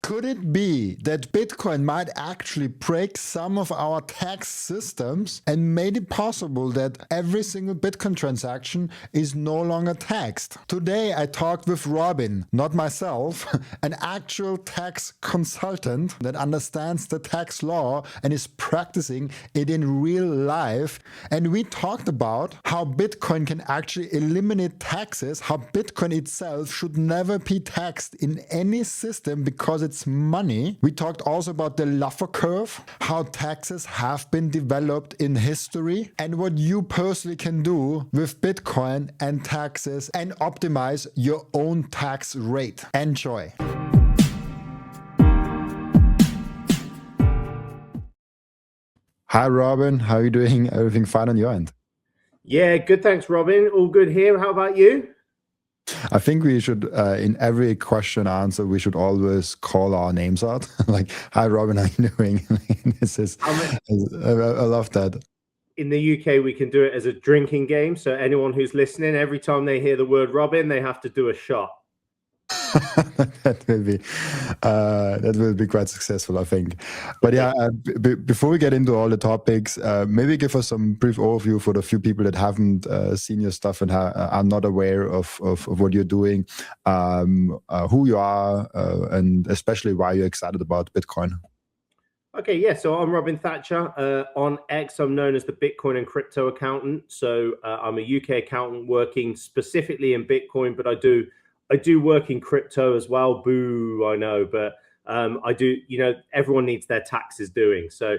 Could it be that Bitcoin might actually break some of our tax systems and made it possible that every single Bitcoin transaction is no longer taxed? Today I talked with Robin, not myself, an actual tax consultant that understands the tax law and is practicing it in real life. And we talked about how Bitcoin can actually eliminate taxes, how Bitcoin itself should never be taxed in any system because it's money. We talked also about the Laffer Curve, how taxes have been developed in history, and what you personally can do with Bitcoin and taxes and optimize your own tax rate. Enjoy. Hi, Robin. How are you doing? Everything fine on your end? Yeah, good. Thanks, Robin. All good here. How about you? I think we should, in every question answer, we should always call our names out. Like, hi, Robin, how are you doing? I love that. In the UK, we can do it as a drinking game. So anyone who's listening, every time they hear the word Robin, they have to do a shot. that will be quite successful, I think. But yeah, before we get into all the topics, maybe give us some brief overview for the few people that haven't seen your stuff and are not aware of what you're doing, who you are, and especially why you're excited about Bitcoin. Okay, yeah, so I'm Robin Thatcher. On X, I'm known as the Bitcoin and crypto accountant. So I'm a UK accountant working specifically in Bitcoin, but I do work in crypto as well. Boo, I know, but I do, everyone needs their taxes doing. So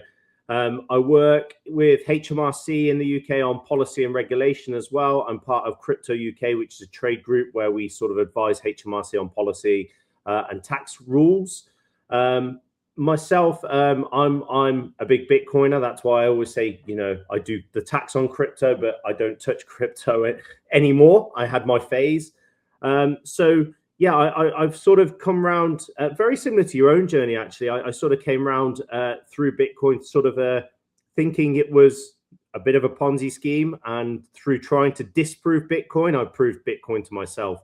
I work with HMRC in the UK on policy and regulation as well. I'm part of Crypto UK, which is a trade group where we sort of advise HMRC on policy and tax rules. Myself, I'm a big Bitcoiner. That's why I always say, I do the tax on crypto, but I don't touch crypto anymore. I had my phase. So yeah, I've sort of come around very similar to your own journey, actually. I sort of came around through Bitcoin, sort of thinking it was a bit of a Ponzi scheme. And through trying to disprove Bitcoin, I proved Bitcoin to myself.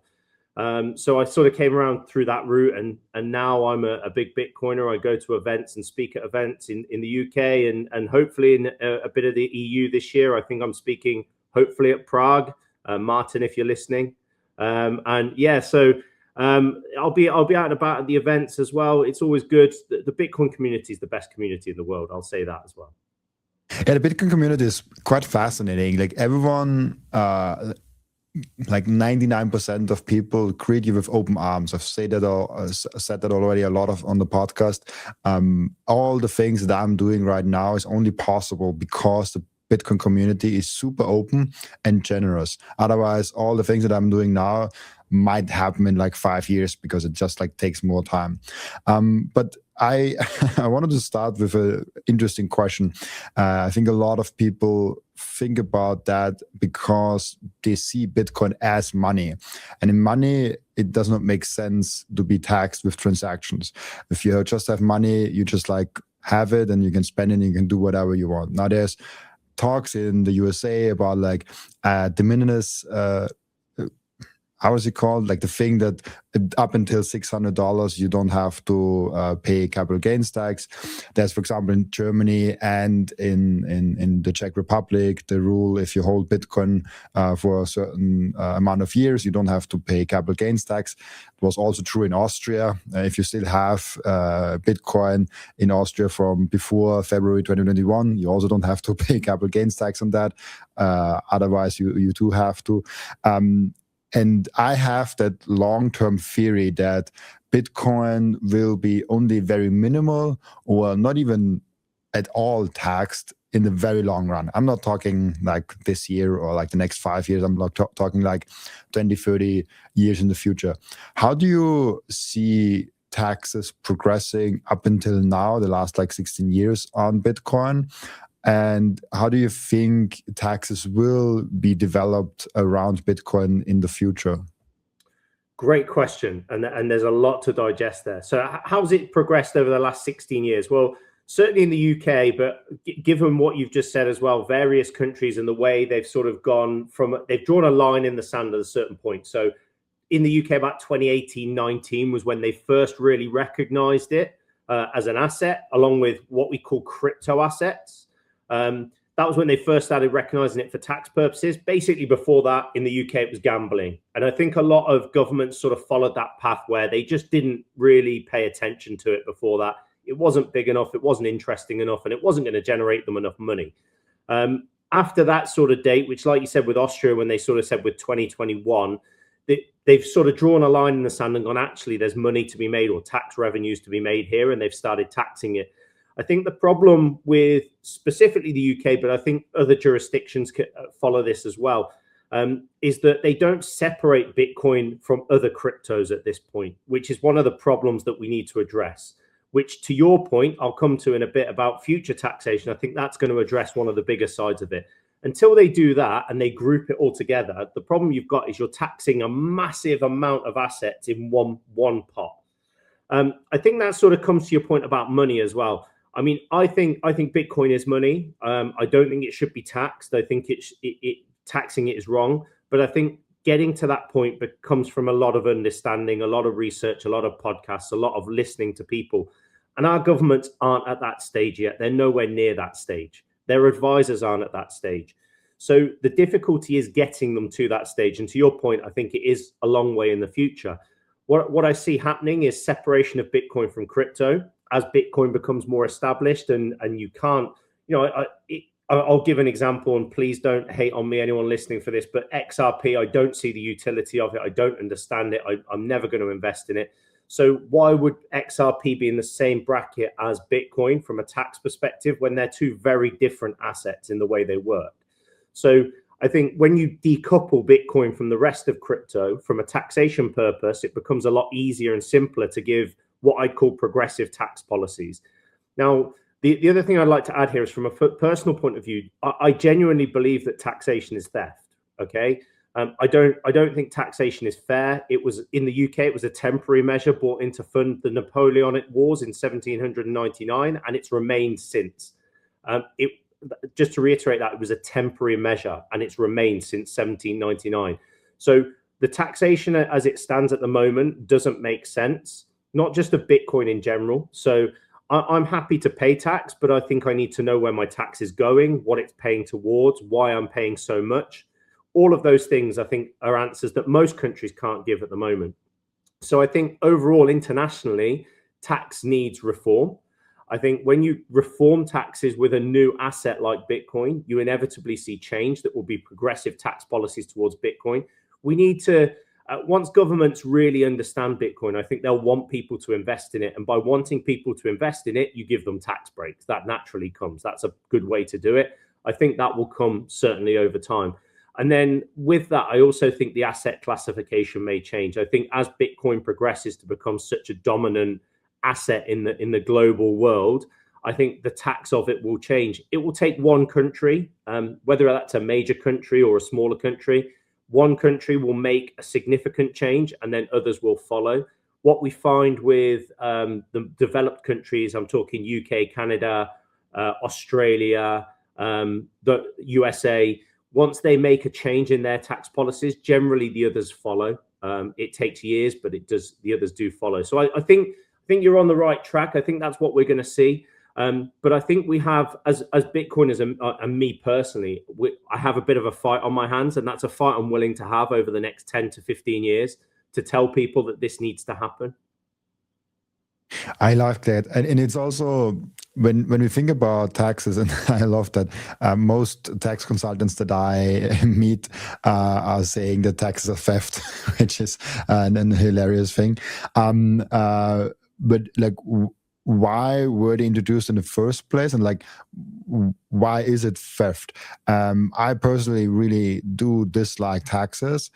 So I sort of came around through that route, and now I'm a big Bitcoiner. I go to events and speak at events in the UK and hopefully in a bit of the EU this year. I think I'm speaking hopefully at Prague. Martin, if you're listening. And yeah, so I'll be out and about at the events as well. It's always good. The Bitcoin community is the best community in the world. I'll say that as well. Yeah, the Bitcoin community is quite fascinating. Like everyone, like 99% of people greet you with open arms. I've said that already a lot on the podcast. All the things that I'm doing right now is only possible because the Bitcoin community is super open and generous. Otherwise, all the things that I'm doing now might happen in like 5 years because it just like takes more time. But I wanted to start with an interesting question. I think a lot of people think about that because they see Bitcoin as money. And in money, it does not make sense to be taxed with transactions. If you just have money, you just like have it and you can spend it and you can do whatever you want. Now there's talks in the USA about like de minimis, how is it called? Like the thing that up until $600, you don't have to pay capital gains tax. There's, for example, in Germany and in the Czech Republic, the rule, if you hold Bitcoin for a certain amount of years, you don't have to pay capital gains tax. It was also true in Austria. If you still have Bitcoin in Austria from before February 2021, you also don't have to pay capital gains tax on that. Otherwise, you do have to. And I have that long-term theory that Bitcoin will be only very minimal or not even at all taxed in the very long run. I'm not talking like this year or like the next 5 years. I'm not talking like 20, 30 years in the future. How do you see taxes progressing up until now, the last like 16 years on Bitcoin? And how do you think taxes will be developed around Bitcoin in the future? Great question. And there's a lot to digest there. So how's it progressed over the last 16 years? Well, certainly in the UK, but given what you've just said as well, various countries and the way they've sort of gone from, they've drawn a line in the sand at a certain point. So in the UK about 2018-19 was when they first really recognized it as an asset, along with what we call crypto assets. That was when they first started recognizing it for tax purposes. Basically, before that, in the UK, it was gambling. And I think a lot of governments sort of followed that path where they just didn't really pay attention to it before that. It wasn't big enough, it wasn't interesting enough, and it wasn't going to generate them enough money. After that sort of date, which, like you said, with Austria, when they sort of said with 2021, they've sort of drawn a line in the sand and gone, actually, there's money to be made or tax revenues to be made here, and they've started taxing it. I think the problem with specifically the UK, but I think other jurisdictions follow this as well, is that they don't separate Bitcoin from other cryptos at this point, which is one of the problems that we need to address, which, to your point, I'll come to in a bit about future taxation. I think that's going to address one of the bigger sides of it. Until they do that and they group it all together, the problem you've got is you're taxing a massive amount of assets in one pot. I think that sort of comes to your point about money as well. I mean, I think Bitcoin is money. I don't think it should be taxed. I think taxing it is wrong. But I think getting to that point comes from a lot of understanding, a lot of research, a lot of podcasts, a lot of listening to people. And our governments aren't at that stage yet. They're nowhere near that stage. Their advisors aren't at that stage. So the difficulty is getting them to that stage. And to your point, I think it is a long way in the future. What I see happening is separation of Bitcoin from crypto. As Bitcoin becomes more established and you can't, I'll give an example, and please don't hate on me, anyone listening for this, but XRP, I don't see the utility of it. I don't understand it. I'm never going to invest in it. So why would XRP be in the same bracket as Bitcoin from a tax perspective when they're two very different assets in the way they work? So I think when you decouple Bitcoin from the rest of crypto from a taxation purpose, it becomes a lot easier and simpler to give what I'd call progressive tax policies. Now, the other thing I'd like to add here is from a personal point of view, I genuinely believe that taxation is theft. Okay, I don't think taxation is fair. It was in the UK, it was a temporary measure brought in to fund the Napoleonic Wars in 1799, and it's remained since. Just to reiterate that, it was a temporary measure, and it's remained since 1799. So the taxation as it stands at the moment doesn't make sense. Not just of Bitcoin in general. So I'm happy to pay tax, but I think I need to know where my tax is going, what it's paying towards, why I'm paying so much. All of those things, I think, are answers that most countries can't give at the moment. So I think overall, internationally, tax needs reform. I think when you reform taxes with a new asset like Bitcoin, you inevitably see change that will be progressive tax policies towards Bitcoin. We need to... once governments really understand Bitcoin, I think they'll want people to invest in it. And by wanting people to invest in it, you give them tax breaks. That naturally comes. That's a good way to do it. I think that will come certainly over time. And then with that, I also think the asset classification may change. I think as Bitcoin progresses to become such a dominant asset in the global world, I think the tax of it will change. It will take one country, whether that's a major country or a smaller country. One country will make a significant change and then others will follow. What we find with the developed countries, I'm talking UK, Canada, Australia, the USA, once they make a change in their tax policies, generally the others follow. It takes years, but the others do follow. So I think you're on the right track. I think that's what we're going to see. But I think we have, as Bitcoiners and me personally, I have a bit of a fight on my hands, and that's a fight I'm willing to have over the next 10 to 15 years to tell people that this needs to happen. I like that. And it's also, when we think about taxes, and I love that most tax consultants that I meet are saying that taxes are theft, which is an hilarious thing. But like, why were they introduced in the first place, and like, why is it theft? I personally really do dislike taxes.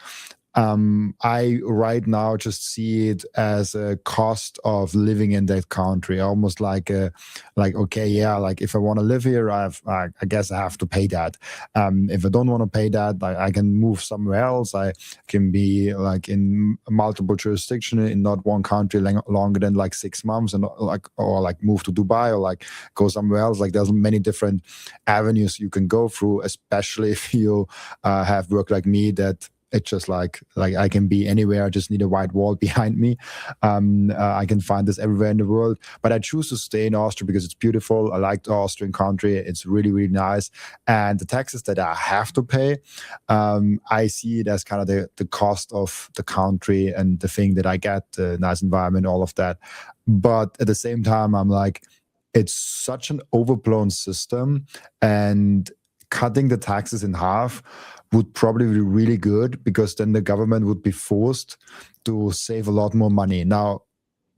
I right now just see it as a cost of living in that country, almost like okay, yeah, like if I want to live here, I guess I have to pay that. If I don't want to pay that, I can move somewhere else. I can be like in multiple jurisdictions in not one country longer than like 6 months, and or move to Dubai, or like go somewhere else. Like there's many different avenues you can go through, especially if you have work like me that it's just like I can be anywhere. I just need a white wall behind me. I can find this everywhere in the world, but I choose to stay in Austria because it's beautiful. I like the Austrian country. It's really, really nice. And the taxes that I have to pay, I see it as kind of the cost of the country and the thing that I get, the nice environment, all of that. But at the same time, I'm like, it's such an overblown system, and cutting the taxes in half would probably be really good, because then the government would be forced to save a lot more money. Now,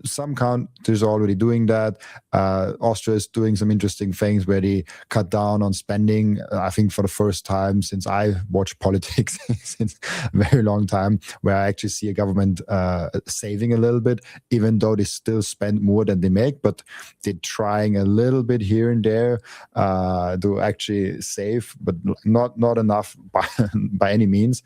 some countries are already doing that. Austria is doing some interesting things where they cut down on spending. I think for the first time since I watch politics since a very long time, where I actually see a government saving a little bit, even though they still spend more than they make, but they're trying a little bit here and there to actually save, but not enough by any means.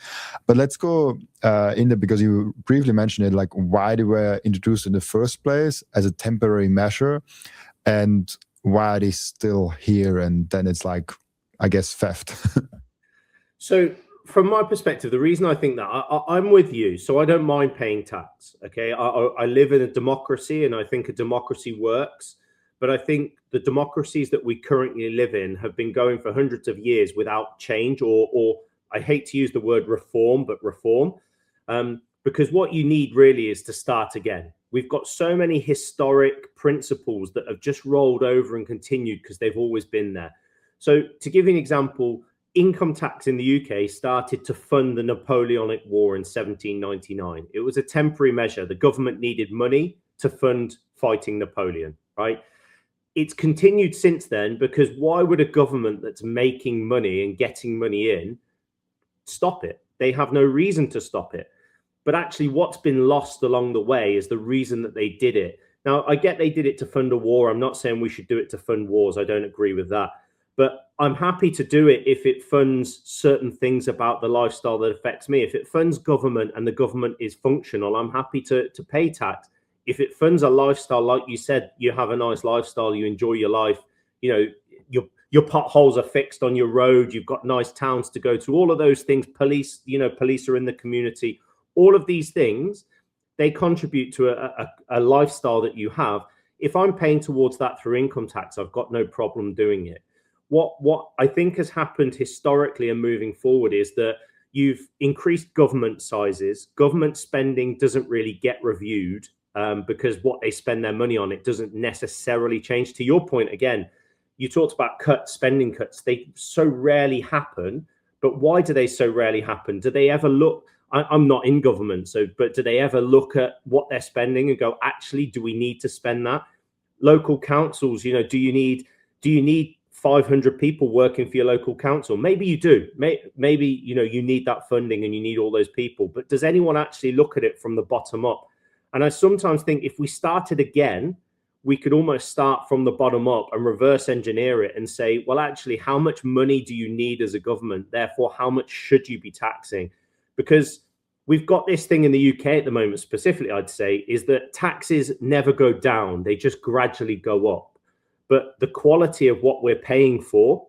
But let's go because you briefly mentioned it, like why they were introduced in the first place as a temporary measure, and why are they still here? And then it's like, I guess, theft. So from my perspective, the reason I think that I'm with you, so I don't mind paying tax. Okay, I live in a democracy, and I think a democracy works. But I think the democracies that we currently live in have been going for hundreds of years without change, or I hate to use the word reform, but reform. Because what you need really is to start again. We've got so many historic principles that have just rolled over and continued because they've always been there. So to give you an example, income tax in the UK started to fund the Napoleonic War in 1799. It was a temporary measure. The government needed money to fund fighting Napoleon, right? It's continued since then, because why would a government that's making money and getting money in stop it? They have no reason to stop it. But actually what's been lost along the way is the reason that they did it. Now, I get they did it to fund a war. I'm not saying we should do it to fund wars. I don't agree with that. But I'm happy to do it if it funds certain things about the lifestyle that affects me. If it funds government and the government is functional, I'm happy to pay tax. If it funds a lifestyle, like you said, you have a nice lifestyle, you enjoy your life, you know, your potholes are fixed on your road, you've got nice towns to go to, all of those things, police are in the community. All of these things, they contribute to a lifestyle that you have. If I'm paying towards that through income tax, I've got no problem doing it. What I think has happened historically and moving forward is that you've increased government sizes. Government spending doesn't really get reviewed because what they spend their money on, it doesn't necessarily change. To your point, again, you talked about spending cuts. They so rarely happen. But why do they so rarely happen? Do they ever look? I'm not in government, but do they ever look at what they're spending and go, actually, do we need to spend that? Local councils, do you need 500 people working for your local council? Maybe you do. Maybe, you need that funding and you need all those people. But does anyone actually look at it from the bottom up? And I sometimes think if we started again, we could almost start from the bottom up and reverse engineer it and say, well, actually, how much money do you need as a government? Therefore, how much should you be taxing? Because we've got this thing in the UK at the moment, specifically, I'd say, is that taxes never go down. They just gradually go up. But the quality of what we're paying for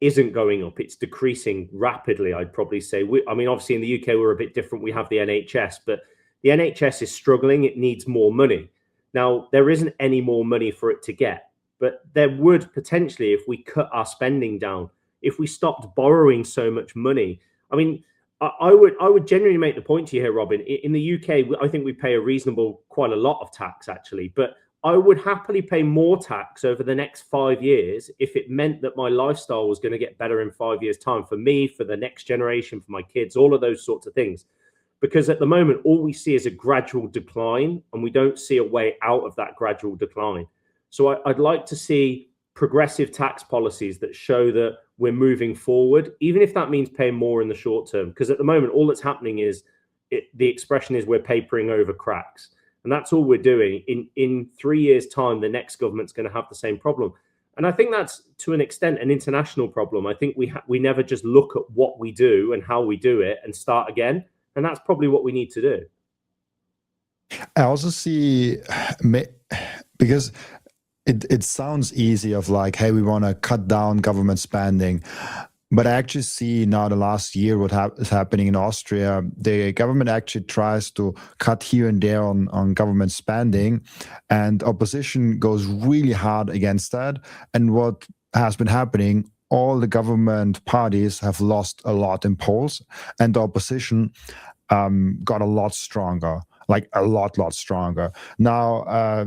isn't going up. It's decreasing rapidly, I'd probably say. Obviously, in the UK, we're a bit different. We have the NHS, but the NHS is struggling. It needs more money. Now, there isn't any more money for it to get, but there would potentially if we cut our spending down, if we stopped borrowing so much money. I would genuinely make the point to you here, Robin. In the UK, I think we pay quite a lot of tax, actually. But I would happily pay more tax over the next 5 years if it meant that my lifestyle was going to get better in 5 years' time for me, for the next generation, for my kids, all of those sorts of things. Because at the moment, all we see is a gradual decline, and we don't see a way out of that gradual decline. So I'd like to see progressive tax policies that show that we're moving forward, even if that means paying more in the short term. Because at the moment, all that's happening is the expression is we're papering over cracks. And that's all we're doing. In 3 years' time, the next government's going to have the same problem. And I think that's, to an extent, an international problem. I think we never just look at what we do and how we do it and start again. And that's probably what we need to do. I also see, because it sounds easy of like, hey, we want to cut down government spending. But I actually see now the last year what is happening in Austria. The government actually tries to cut here and there on government spending, and opposition goes really hard against that. And what has been happening, all the government parties have lost a lot in polls, and the opposition got a lot stronger, like a lot stronger. Now,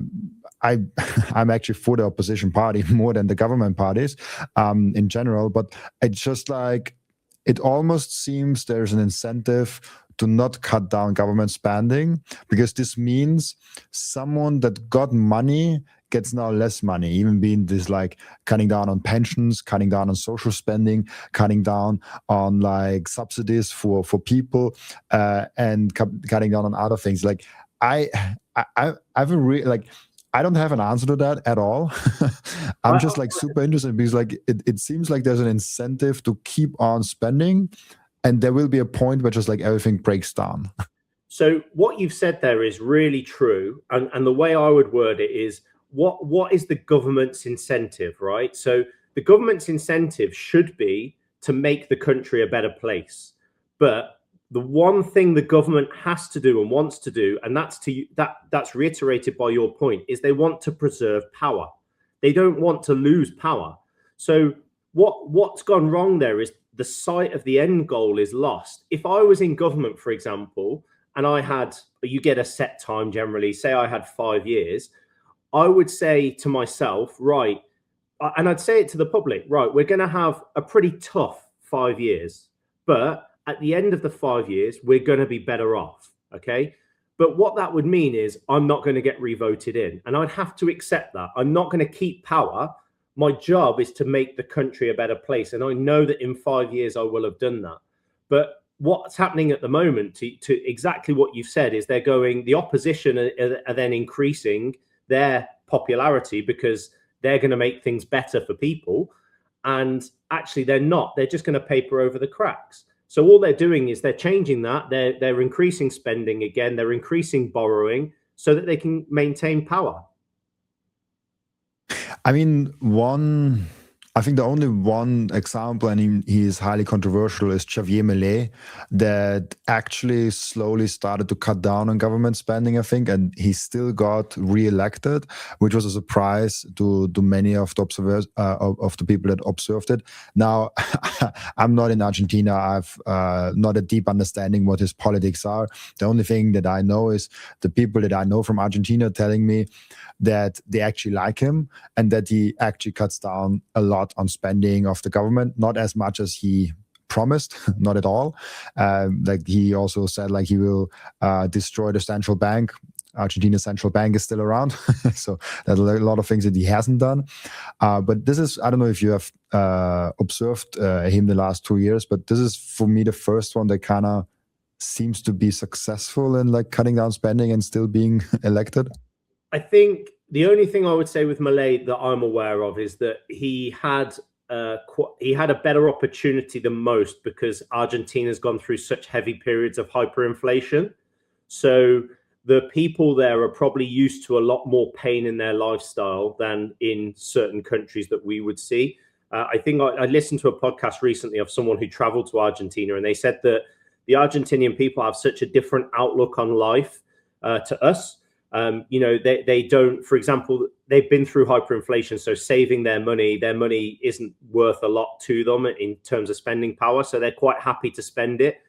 I'm actually for the opposition party more than the government parties in general, but it's just like it almost seems there's an incentive to not cut down government spending, because this means someone that got money gets now less money, even being this like cutting down on pensions, cutting down on social spending, cutting down on like subsidies for people, and cutting down on other things. Like I don't have an answer to that at all. I'm just like super interested, because like it seems like there's an incentive to keep on spending, and there will be a point where just like everything breaks down. So what you've said there is really true. And the way I would word it is, what is the government's incentive, right? So the government's incentive should be to make the country a better place. But the one thing the government has to do and wants to do, and that's reiterated by your point, is they want to preserve power. They don't want to lose power. So what's gone wrong there is the sight of the end goal is lost. If I was in government, for example, and you get a set time generally, say I had 5 years, I would say to myself, right, and I'd say it to the public, right, we're going to have a pretty tough 5 years, but at the end of the 5 years, we're going to be better off, okay? But what that would mean is I'm not going to get re-voted in, and I'd have to accept that. I'm not going to keep power. My job is to make the country a better place, and I know that in 5 years I will have done that. But what's happening at the moment, to exactly what you've said, is the opposition are then increasing their popularity because they're going to make things better for people. And actually they're not. They're just going to paper over the cracks. So all they're doing is they're changing that. They're increasing spending again. They're increasing borrowing so that they can maintain power. I mean, I think the only one example, and he is highly controversial, is Javier Milei, that actually slowly started to cut down on government spending, I think, and he still got re-elected, which was a surprise to many of the observers, of the people that observed it. Now, I'm not in Argentina. I've not a deep understanding what his politics are. The only thing that I know is the people that I know from Argentina telling me that they actually like him, and that he actually cuts down a lot on spending of the government, not as much as he promised, not at all. Like he also said, like he will destroy the central bank. Argentina's central bank is still around, so there's a lot of things that he hasn't done. But this is, I don't know if you have observed him the last 2 years, but this is for me the first one that kind of seems to be successful in like cutting down spending and still being elected. I think the only thing I would say with Milei that I'm aware of is that he had a better opportunity than most, because Argentina's gone through such heavy periods of hyperinflation. So the people there are probably used to a lot more pain in their lifestyle than in certain countries that we would see. I think I listened to a podcast recently of someone who traveled to Argentina, and they said that the Argentinian people have such a different outlook on life to us. They don't, for example, they've been through hyperinflation, so saving their money isn't worth a lot to them in terms of spending power. So they're quite happy to spend it.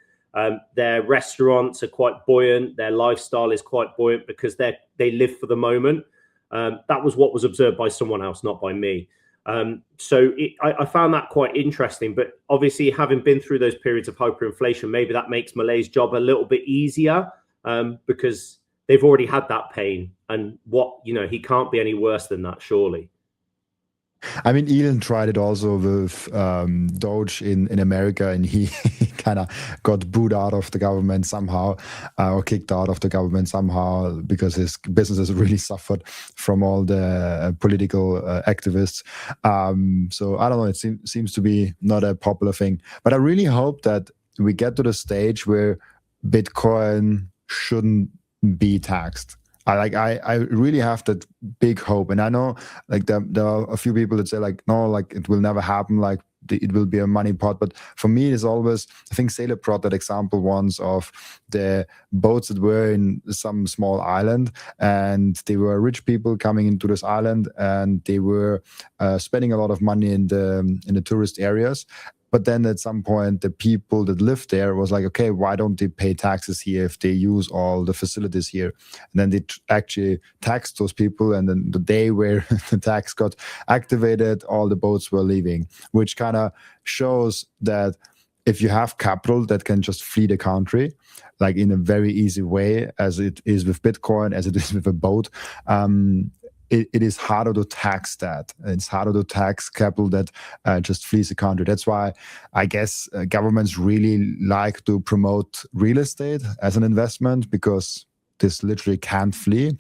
Their restaurants are quite buoyant. Their lifestyle is quite buoyant because they live for the moment. That was what was observed by someone else, not by me. I found that quite interesting. But obviously, having been through those periods of hyperinflation, maybe that makes Milei's job a little bit easier, because they've already had that pain, and he can't be any worse than that, surely. I mean, Elon tried it also with Doge in America, and he kind of got booed out of the government somehow, or kicked out of the government somehow, because his businesses really suffered from all the political activists. So I don't know, it seems to be not a popular thing. But I really hope that we get to the stage where Bitcoin shouldn't be taxed. I really have that big hope, and I know like there are a few people that say like, no, like it will never happen, like it will be a money pot. But for me, it's always, I think Sailor brought that example once of the boats that were in some small island, and they were rich people coming into this island, and they were spending a lot of money in the tourist areas. But then at some point, the people that lived there was like, okay, why don't they pay taxes here if they use all the facilities here? And then they actually taxed those people. And then the day where the tax got activated, all the boats were leaving, which kind of shows that if you have capital that can just flee the country, like in a very easy way, as it is with Bitcoin, as it is with a boat, it is harder to tax that. It's harder to tax capital that just flees the country. That's why I guess governments really like to promote real estate as an investment, because this literally can't flee.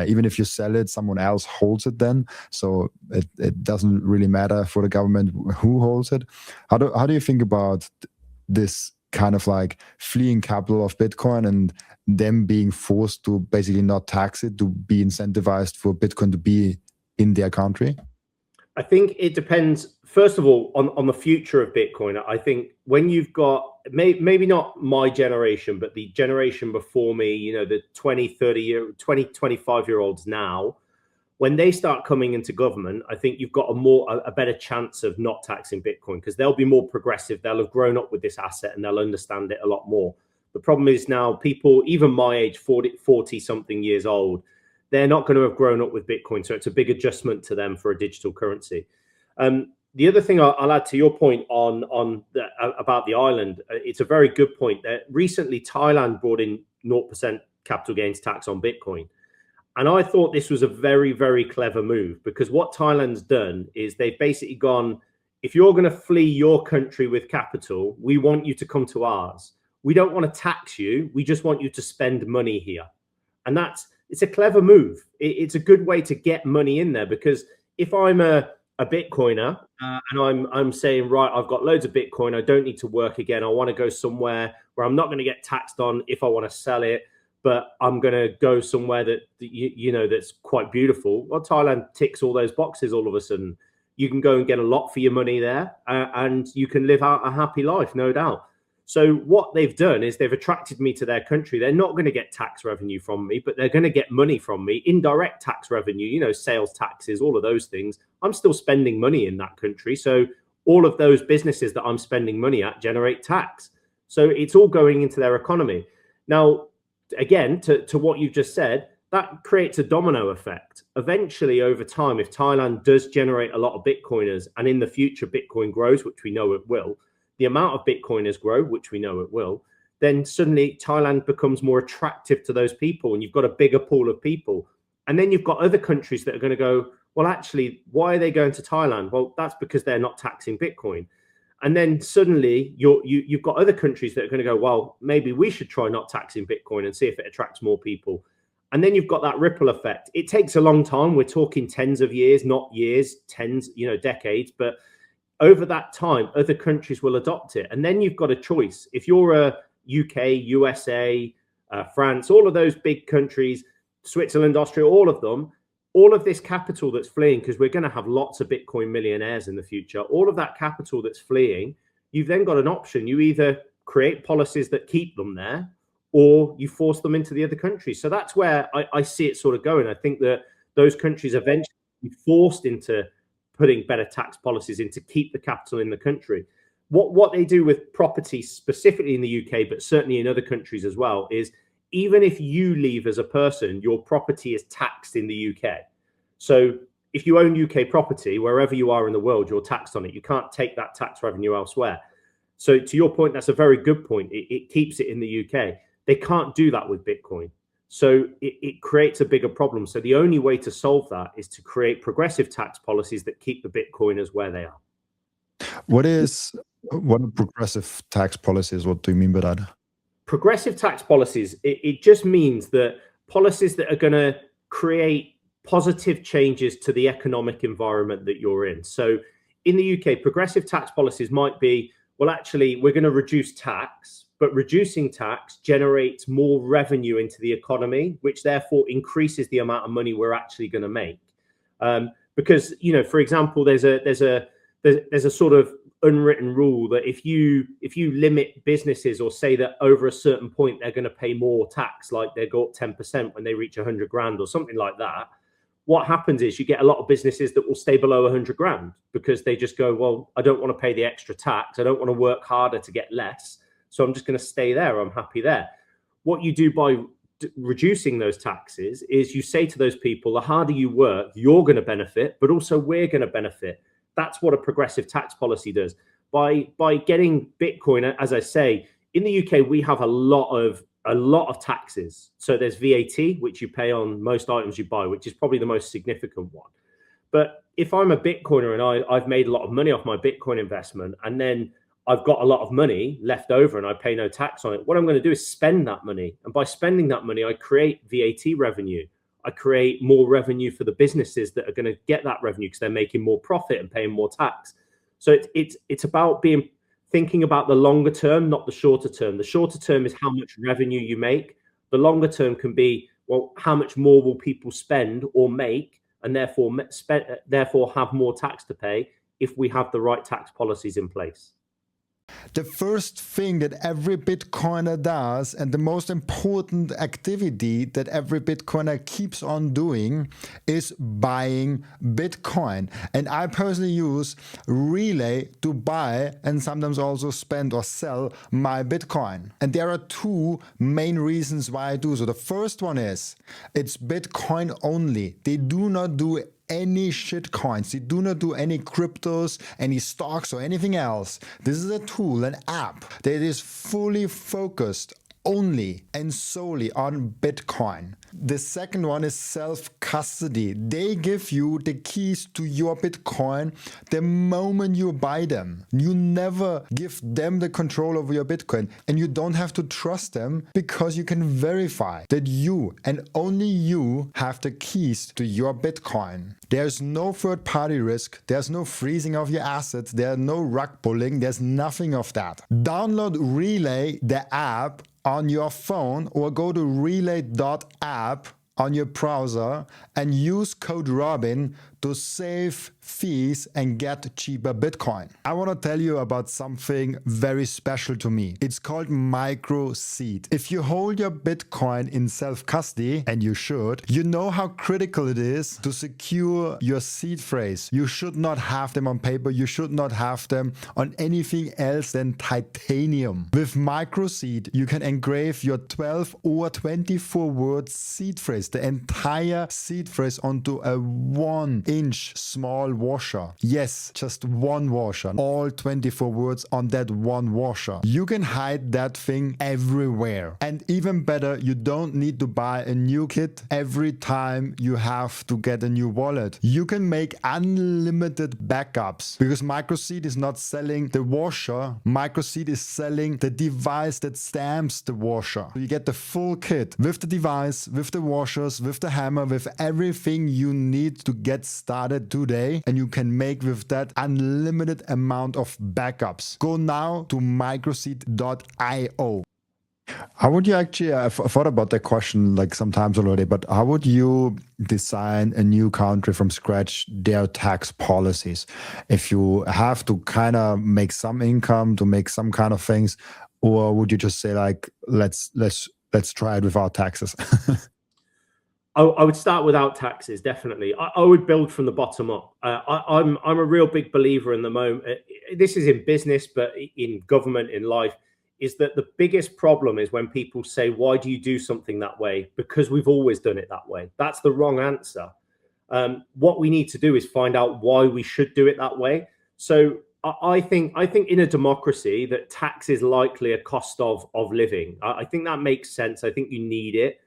Even if you sell it, someone else holds it then. So it doesn't really matter for the government who holds it. How do you think about this kind of like fleeing capital of Bitcoin and them being forced to basically not tax it, to be incentivized for Bitcoin to be in their country? I think it depends, first of all, on the future of Bitcoin. I think when you've got, maybe not my generation, but the generation before me, you know, the 20, 25-year-olds now, when they start coming into government, I think you've got a better chance of not taxing Bitcoin, because they'll be more progressive. They'll have grown up with this asset and they'll understand it a lot more. The problem is now people, even my age, 40 something years old, they're not going to have grown up with Bitcoin. So it's a big adjustment to them for a digital currency. The other thing I'll add to your point about the island, it's a very good point. That recently Thailand brought in 0% capital gains tax on Bitcoin. And I thought this was a very, very clever move, because what Thailand's done is they've basically gone, if you're going to flee your country with capital, we want you to come to ours. We don't want to tax you. We just want you to spend money here. And it's a clever move. It's a good way to get money in there, because if I'm a Bitcoiner and I'm saying, right, I've got loads of Bitcoin, I don't need to work again, I want to go somewhere where I'm not going to get taxed on if I want to sell it, but I'm going to go somewhere that you know that's quite beautiful. Well, Thailand ticks all those boxes all of a sudden. You can go and get a lot for your money there, and you can live out a happy life, no doubt. So what they've done is they've attracted me to their country. They're not going to get tax revenue from me, but they're going to get money from me, indirect tax revenue, you know, sales taxes, all of those things. I'm still spending money in that country. So all of those businesses that I'm spending money at generate tax. So it's all going into their economy. Now, again, to what you've just said, that creates a domino effect. Eventually, over time, if Thailand does generate a lot of Bitcoiners, and in the future Bitcoin grows, which we know it will, the amount of Bitcoiners grow, which we know it will, then suddenly Thailand becomes more attractive to those people, and you've got a bigger pool of people. And then you've got other countries that are going to go, well, actually, why are they going to Thailand? Well, that's because they're not taxing Bitcoin. And then suddenly you've got other countries that are going to go, well, maybe we should try not taxing Bitcoin and see if it attracts more people. And then you've got that ripple effect. It takes a long time. We're talking tens of years, not years, tens, decades. But over that time, other countries will adopt it. And then you've got a choice. If you're a UK, USA, France, all of those big countries, Switzerland, Austria, all of them, all of this capital that's fleeing, because we're going to have lots of Bitcoin millionaires in the future, all of that capital that's fleeing, you've then got an option. You either create policies that keep them there, or you force them into the other countries. So that's where I see it sort of going. I think that those countries eventually be forced into putting better tax policies in to keep the capital in the country. What they do with property, specifically in the UK, but certainly in other countries as well, is even if you leave as a person, your property is taxed in the UK. So if you own UK property, wherever you are in the world, you're taxed on it. You can't take that tax revenue elsewhere. So to your point, that's a very good point. It keeps it in the UK. They can't do that with Bitcoin. So it creates a bigger problem. So the only way to solve that is to create progressive tax policies that keep the Bitcoiners where they are. What are progressive tax policies? What do you mean by that? Progressive tax policies, it just means that policies that are going to create positive changes to the economic environment that you're in. So in the UK, progressive tax policies might be, well, actually, we're going to reduce tax, but reducing tax generates more revenue into the economy, which therefore increases the amount of money we're actually going to make. Because, for example, there's a sort of unwritten rule that if you limit businesses or say that over a certain point they're going to pay more tax, like they go up 10% when they reach 100 grand or something like that, what happens is you get a lot of businesses that will stay below 100 grand because they just go, well, I don't want to pay the extra tax. I don't want to work harder to get less. So I'm just going to stay there. I'm happy there. What you do by reducing those taxes is you say to those people, the harder you work, you're going to benefit, but also we're going to benefit. That's what a progressive tax policy does. By getting Bitcoin, as I say, in the UK, we have a lot of taxes. So there's VAT, which you pay on most items you buy, which is probably the most significant one. But if I'm a Bitcoiner and I've made a lot of money off my Bitcoin investment, and then I've got a lot of money left over and I pay no tax on it, what I'm going to do is spend that money. And by spending that money, I create VAT revenue. I create more revenue for the businesses that are going to get that revenue because they're making more profit and paying more tax. So it's about thinking about the longer term, not the shorter term. The shorter term is how much revenue you make. The longer term can be, well, how much more will people spend or make, and therefore have more tax to pay if we have the right tax policies in place. The first thing that every Bitcoiner does, and the most important activity that every Bitcoiner keeps on doing, is buying Bitcoin. And I personally use Relai to buy and sometimes also spend or sell my Bitcoin. And there are two main reasons why I do so. The first one is it's Bitcoin only. They do not do any shit coins. They do not do any cryptos, any stocks or anything else. This is a tool, an app that is fully focused only and solely on Bitcoin. The second one is self-custody. They give you the keys to your Bitcoin the moment you buy them. You never give them the control over your Bitcoin, and you don't have to trust them because you can verify that you and only you have the keys to your Bitcoin. There's no third-party risk. There's no freezing of your assets. There's no rug pulling. There's nothing of that. Download Relai, the app, on your phone, or go to relay.app on your browser and use code Robin to save fees and get cheaper Bitcoin. I want to tell you about something very special to me. It's called Microseed. If you hold your Bitcoin in self-custody, and you should, you know how critical it is to secure your seed phrase. You should not have them on paper. You should not have them on anything else than titanium. With Microseed, you can engrave your 12 or 24 word seed phrase, the entire seed phrase, onto a 1-inch small washer. Yes, just one washer. All 24 words on that one washer. You can hide that thing everywhere. And even better, you don't need to buy a new kit every time you have to get a new wallet. You can make unlimited backups because Microseed is not selling the washer. Microseed is selling the device that stamps the washer. So you get the full kit with the device, with the washers, with the hammer, with everything you need to get started today, and you can make with that unlimited amount of backups. Go now to microseed.io. How would you actually, I've thought about that question like sometimes already, but how would you design a new country from scratch, their tax policies? If you have to kind of make some income to make some kind of things, or would you just say like, let's try it without taxes? I would start without taxes, definitely. I would build from the bottom up. I'm a real big believer in the moment. This is in business, but in government, in life, is that the biggest problem is when people say, why do you do something that way? Because we've always done it that way. That's the wrong answer. What we need to do is find out why we should do it that way. So I think in a democracy that tax is likely a cost of living. I think that makes sense. I think you need it.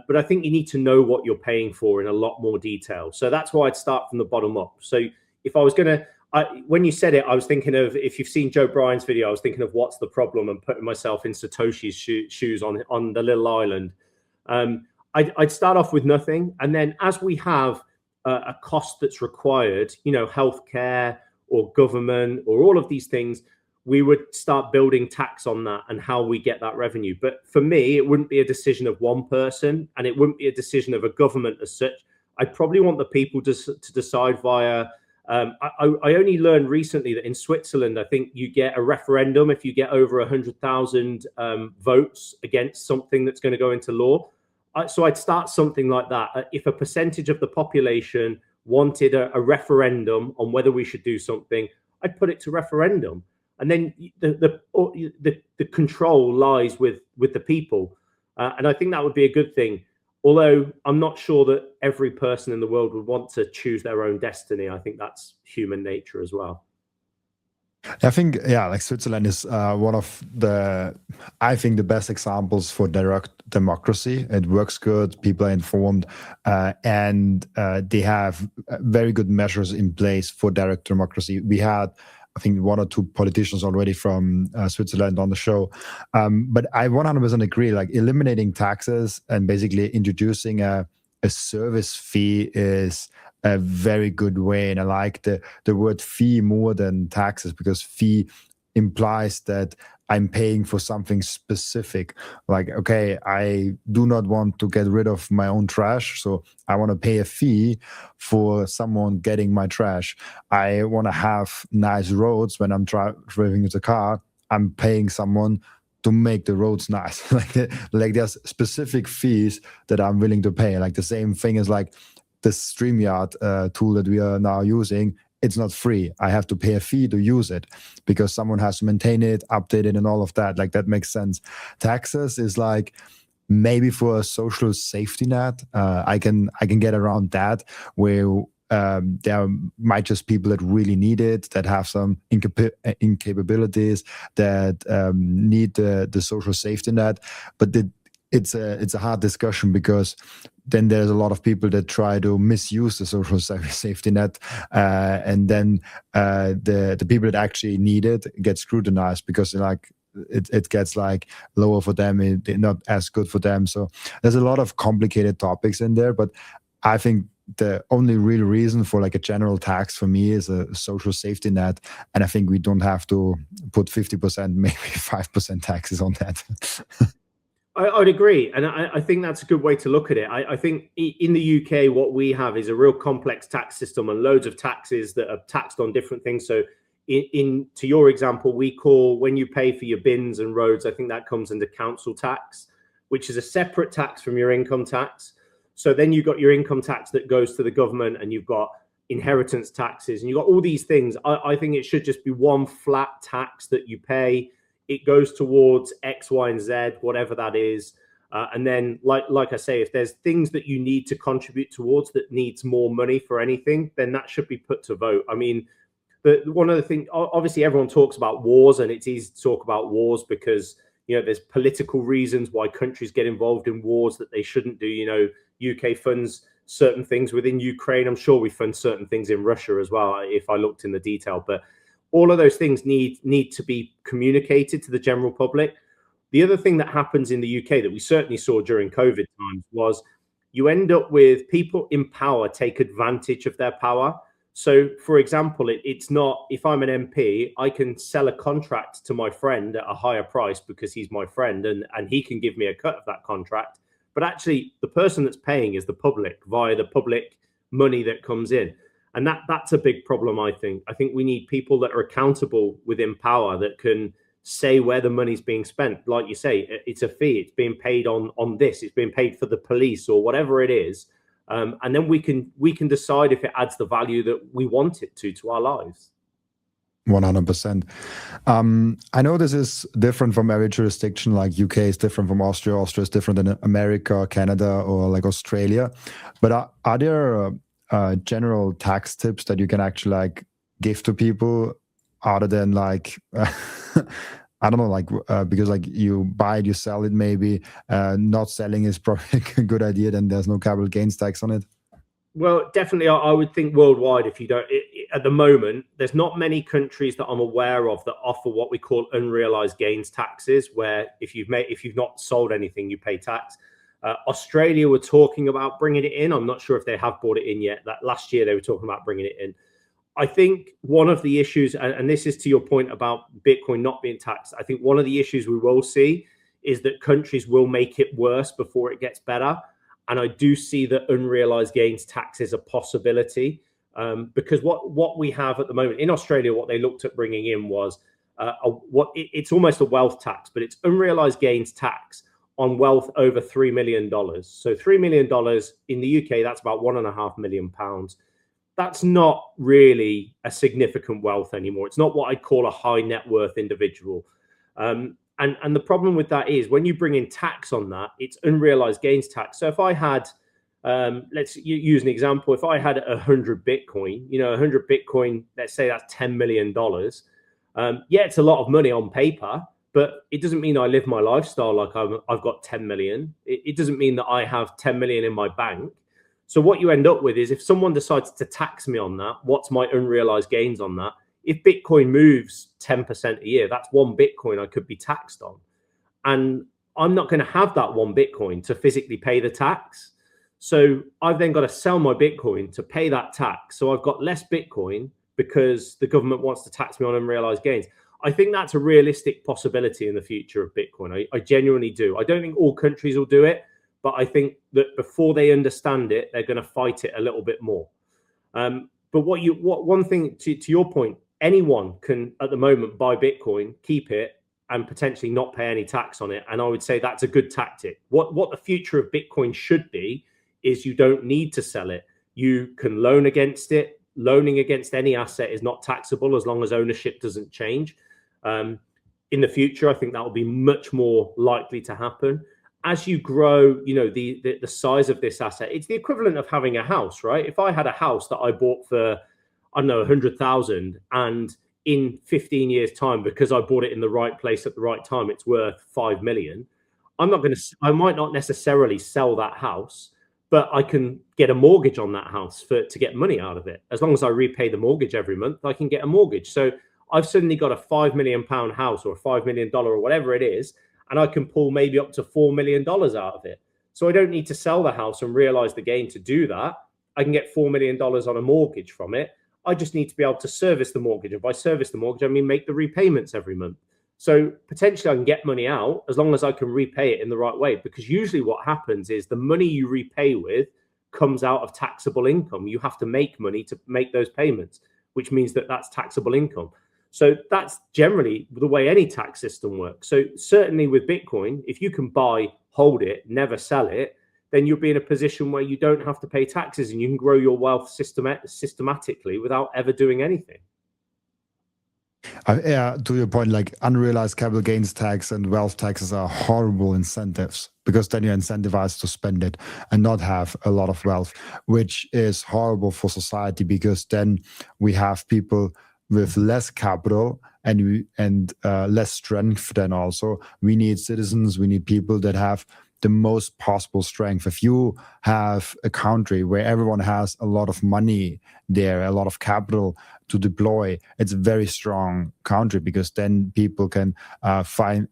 But I think you need to know what you're paying for in a lot more detail. So that's why I'd start from the bottom up. So if I was going to, when you said it, I was thinking of, if you've seen Joe Bryan's video, I was thinking of what's the problem and putting myself in Satoshi's shoes on the little island. I'd start off with nothing. And then as we have a cost that's required, you know, healthcare or government or all of these things, we would start building tax on that and how we get that revenue. But for me, it wouldn't be a decision of one person, and it wouldn't be a decision of a government as such. I'd probably want the people to decide via I only learned recently that in Switzerland, I think you get a referendum if you get over 100,000 votes against something that's going to go into law. So I'd start something like that. If a percentage of the population wanted a referendum on whether we should do something, I'd put it to referendum. And then the control lies with the people. And I think that would be a good thing. Although I'm not sure that every person in the world would want to choose their own destiny. I think that's human nature as well. I think, yeah, like Switzerland is one of I think the best examples for direct democracy. It works good, people are informed, and they have very good measures in place for direct democracy. We had, I think, one or two politicians already from Switzerland on the show. But I 100% agree, like eliminating taxes and basically introducing a service fee is a very good way. And I like the word fee more than taxes, because fee implies that I'm paying for something specific. Like, okay, I do not want to get rid of my own trash, so I want to pay a fee for someone getting my trash. I want to have nice roads when I'm driving the car. I'm paying someone to make the roads nice. like there's specific fees that I'm willing to pay. Like the same thing is like the StreamYard tool that we are now using. It's not free. I have to pay a fee to use it because someone has to maintain it, update it, and all of that. Like that makes sense. Taxes is like maybe for a social safety net. I can get around that, where there might just people that really need it, that have some incapabilities, that need the social safety net. But it's a hard discussion, because then there's a lot of people that try to misuse the social safety net, and then the people that actually need it get scrutinized, because like it gets like lower for them, it's not as good for them. So there's a lot of complicated topics in there, but I think the only real reason for like a general tax for me is a social safety net, and I think we don't have to put 50%, maybe 5% taxes on that. I'd agree. And I think that's a good way to look at it. I think in the UK, what we have is a real complex tax system and loads of taxes that are taxed on different things. So to your example, we call, when you pay for your bins and roads, I think that comes under council tax, which is a separate tax from your income tax. So then you've got your income tax that goes to the government, and you've got inheritance taxes, and you've got all these things. I think it should just be one flat tax that you pay. It goes towards X, Y, and Z, whatever that is. And then, like I say, if there's things that you need to contribute towards that needs more money for anything, then that should be put to vote. I mean, one of the things, obviously, everyone talks about wars, and it's easy to talk about wars because, you know, there's political reasons why countries get involved in wars that they shouldn't do. You know, UK funds certain things within Ukraine. I'm sure we fund certain things in Russia as well, if I looked in the detail. But all of those things need to be communicated to the general public. The other thing that happens in the UK that we certainly saw during COVID times was you end up with people in power take advantage of their power. So, for example, it's not, if I'm an MP, I can sell a contract to my friend at a higher price because he's my friend, and he can give me a cut of that contract. But actually, the person that's paying is the public via the public money that comes in. And that's a big problem, I think. I think we need people that are accountable within power, that can say where the money's being spent. Like you say, it's a fee. It's being paid on this. It's being paid for the police or whatever it is. And then we can decide if it adds the value that we want it to our lives. 100%. I know this is different from every jurisdiction. Like UK is different from Austria. Austria is different than America, Canada, or like Australia. But are there general tax tips that you can actually like give to people, other than like I don't know, like because like you buy it, you sell it, maybe not selling is probably a good idea, then there's no capital gains tax on it? Well, definitely, I would think worldwide, if you don't, at the moment, there's not many countries that I'm aware of that offer what we call unrealized gains taxes, where if you've not sold anything, you pay tax. Australia were talking about bringing it in. I'm not sure if they have brought it in yet. That last year they were talking about bringing it in. I think one of the issues, and this is to your point about Bitcoin not being taxed, I think one of the issues we will see is that countries will make it worse before it gets better. And I do see that unrealized gains tax is a possibility. Because what we have at the moment in Australia, what they looked at bringing in was it's almost a wealth tax, but it's unrealized gains tax on wealth over $3 million. So $3 million in the UK, that's about £1.5 million. That's not really a significant wealth anymore. It's not what I'd call a high net worth individual. And the problem with that is when you bring in tax on that, it's unrealized gains tax. So if I had, let's use an example. If I had 100 Bitcoin, 100 Bitcoin, let's say that's $10 million. Yeah, it's a lot of money on paper, but it doesn't mean I live my lifestyle like I've got 10 million. It doesn't mean that I have 10 million in my bank. So what you end up with is if someone decides to tax me on that, what's my unrealized gains on that? If Bitcoin moves 10% a year, that's one Bitcoin I could be taxed on. And I'm not going to have that one Bitcoin to physically pay the tax. So I've then got to sell my Bitcoin to pay that tax. So I've got less Bitcoin because the government wants to tax me on unrealized gains. I think that's a realistic possibility in the future of Bitcoin. I genuinely do. I don't think all countries will do it, but I think that before they understand it, they're going to fight it a little bit more. But one thing to your point, anyone can at the moment buy Bitcoin, keep it, and potentially not pay any tax on it. And I would say that's a good tactic. What the future of Bitcoin should be is you don't need to sell it. You can loan against it. Loaning against any asset is not taxable as long as ownership doesn't change. In the future, I think that will be much more likely to happen. As you grow, the size of this asset, it's the equivalent of having a house, right? If I had a house that I bought for, I don't know, 100,000, and in 15 years' time, because I bought it in the right place at the right time, it's worth 5 million. I might not necessarily sell that house, but I can get a mortgage on that house to get money out of it. As long as I repay the mortgage every month, I can get a mortgage. So I've suddenly got a £5 million house or a $5 million or whatever it is, and I can pull maybe up to $4 million out of it. So I don't need to sell the house and realize the gain to do that. I can get $4 million on a mortgage from it. I just need to be able to service the mortgage. And by service the mortgage, I mean make the repayments every month. So potentially I can get money out as long as I can repay it in the right way. Because usually what happens is the money you repay with comes out of taxable income. You have to make money to make those payments, which means that that's taxable income. So that's generally the way any tax system works. So certainly with Bitcoin, if you can buy, hold it, never sell it, then you'll be in a position where you don't have to pay taxes and you can grow your wealth systematically without ever doing anything. Yeah, to your point, like unrealized capital gains tax and wealth taxes are horrible incentives because then you're incentivized to spend it and not have a lot of wealth, which is horrible for society because then we have people with less capital and less strength. Then also we need citizens, we need people that have the most possible strength. If you have a country where everyone has a lot of money there, a lot of capital to deploy, it's a very strong country because then people can fund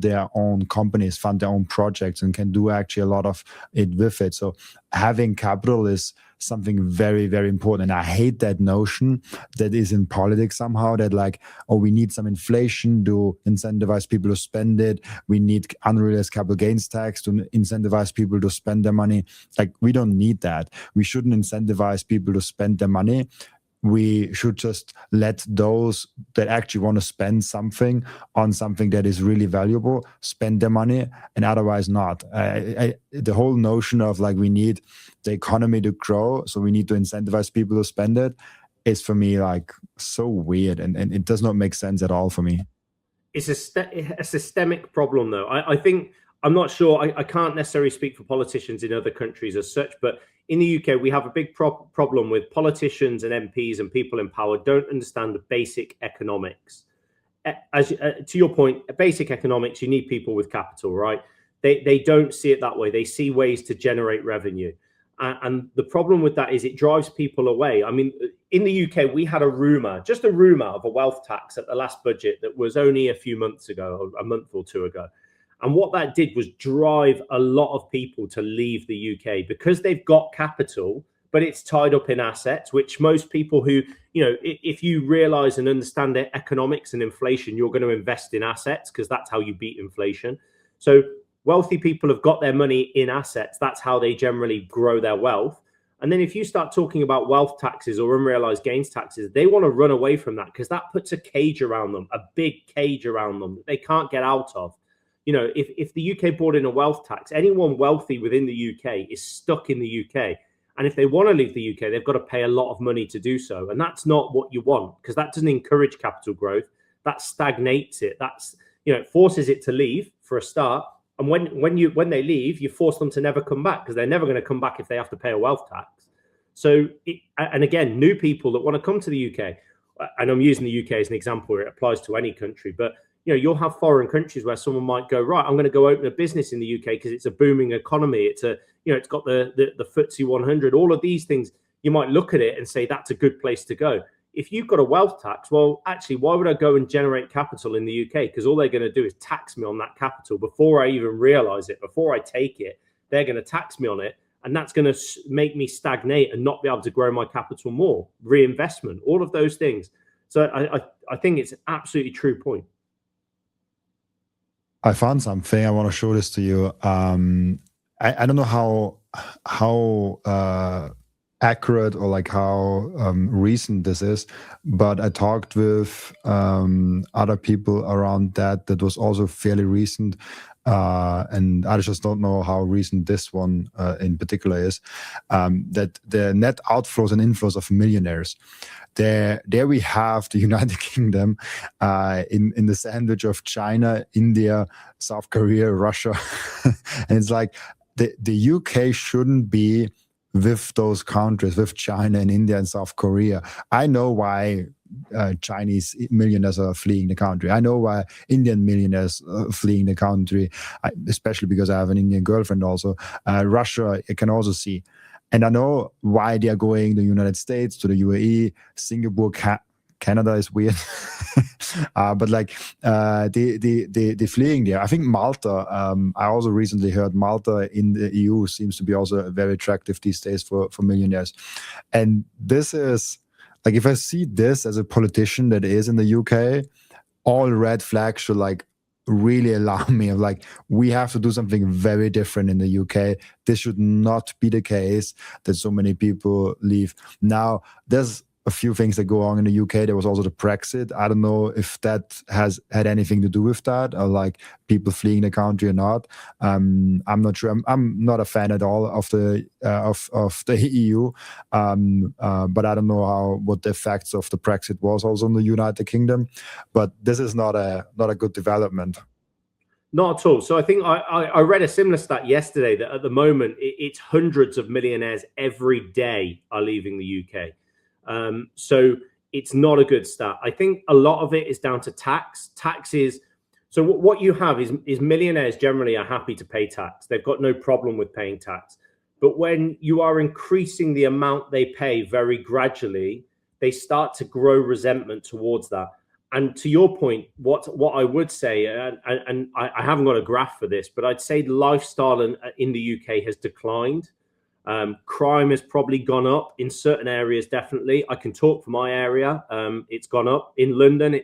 their own companies, fund their own projects, and can do actually a lot of it with it. So having capital is something very, very important. And I hate that notion that is in politics somehow that like, oh, we need some inflation to incentivize people to spend it. We need unrealized capital gains tax to incentivize people to spend their money. Like, we don't need that. We shouldn't incentivize people to spend their money. We should just let those that actually want to spend something on something that is really valuable spend their money, and otherwise not. The whole notion of like we need the economy to grow, so we need to incentivize people to spend it, is for me like so weird, and it does not make sense at all for me. It's a systemic problem, though. I think, I'm not sure, I can't necessarily speak for politicians in other countries as such, but in the UK, we have a big problem with politicians and MPs and people in power don't understand the basic economics. To your point, basic economics, you need people with capital, right? They don't see it that way. They see ways to generate revenue. And the problem with that is it drives people away. I mean, in the UK, we had just a rumor of a wealth tax at the last budget that was only a few months ago, a month or two ago. And what that did was drive a lot of people to leave the UK because they've got capital, but it's tied up in assets, which most people who, if you realize and understand the economics and inflation, you're going to invest in assets because that's how you beat inflation. So wealthy people have got their money in assets. That's how they generally grow their wealth. And then if you start talking about wealth taxes or unrealized gains taxes, they want to run away from that because that puts a cage around them, a big cage around them that they can't get out of. You know, if the UK brought in a wealth tax, anyone wealthy within the UK is stuck in the UK. And if they want to leave the UK, they've got to pay a lot of money to do so. And that's not what you want, because that doesn't encourage capital growth. That stagnates it. That's, you know, it forces it to leave for a start. And when they leave, you force them to never come back, because they're never going to come back if they have to pay a wealth tax. So, and again, new people that want to come to the UK, and I'm using the UK as an example where it applies to any country, but you know, you'll have foreign countries where someone might go, right, I'm going to go open a business in the UK because it's a booming economy. It's a, you know, it's got the FTSE 100, all of these things. You might look at it and say that's a good place to go. If you've got a wealth tax, well, actually, why would I go and generate capital in the UK? Because all they're going to do is tax me on that capital before I even realize it, before I take it. They're going to tax me on it, and that's going to make me stagnate and not be able to grow my capital more. Reinvestment, all of those things. So I think it's an absolutely true point. I found something. I want to show this to you. I don't know how accurate or like how recent this is, but I talked with other people around that was also fairly recent. And I just don't know how recent this one in particular is, that the net outflows and inflows of millionaires. There we have the United Kingdom in the sandwich of China, India, South Korea, Russia. And it's like the UK shouldn't be with those countries, with China and India and South Korea. I know why Chinese millionaires are fleeing the country. I know why Indian millionaires are fleeing the country, especially because I have an Indian girlfriend also. Russia, I can also see. And I know why they are going to the United States, to the UAE, Singapore, Canada is weird. But like they fleeing there. I think Malta, I also recently heard Malta in the EU seems to be also very attractive these days for millionaires. And this is, like, if I see this as a politician that is in the UK, all red flags should like really alarm me of like, we have to do something very different in the UK. This should not be the case that so many people leave. Now, there's a few things that go on in the UK. There was also the Brexit. I don't know if that has had anything to do with that, or like people fleeing the country or not. I'm not sure. I'm not a fan at all of the EU, but I don't know what the effects of the Brexit was also in the United Kingdom. But this is not a good development. Not at all. So I think I read a similar stat yesterday that at the moment it's hundreds of millionaires every day are leaving the UK. So it's not a good stat. I think a lot of it is down to tax. Taxes. So what you have is millionaires generally are happy to pay tax. They've got no problem with paying tax. But when you are increasing the amount they pay very gradually, they start to grow resentment towards that. And to your point, what I would say, and I haven't got a graph for this, but I'd say the lifestyle in the UK has declined. Crime has probably gone up in certain areas. Definitely, I can talk for my area. It's gone up in London.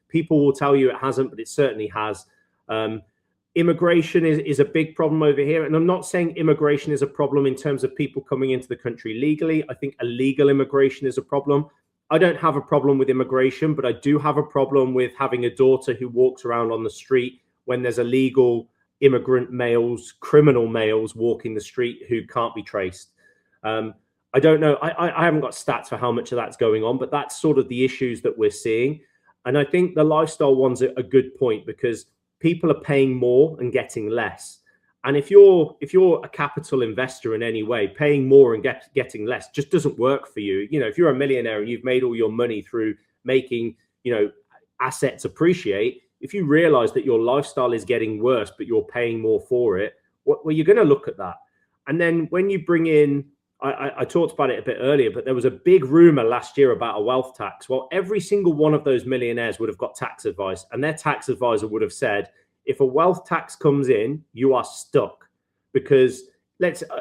People will tell you it hasn't, but it certainly has. Immigration is a big problem over here, and I'm not saying immigration is a problem in terms of people coming into the country legally. I think illegal immigration is a problem. I don't have a problem with immigration, but I do have a problem with having a daughter who walks around on the street when there's illegal immigrant males, criminal males walking the street who can't be traced. I don't know. I haven't got stats for how much of that's going on, but that's sort of the issues that we're seeing. And I think the lifestyle one's a good point, because people are paying more and getting less. And if you're a capital investor in any way, paying more and getting less just doesn't work for you. You know, if you're a millionaire and you've made all your money through making, you know, assets appreciate, if you realize that your lifestyle is getting worse, but you're paying more for it, well, you're going to look at that. And then when you bring in, I talked about it a bit earlier, but there was a big rumor last year about a wealth tax. Well, every single one of those millionaires would have got tax advice, and their tax advisor would have said, if a wealth tax comes in, you are stuck. Because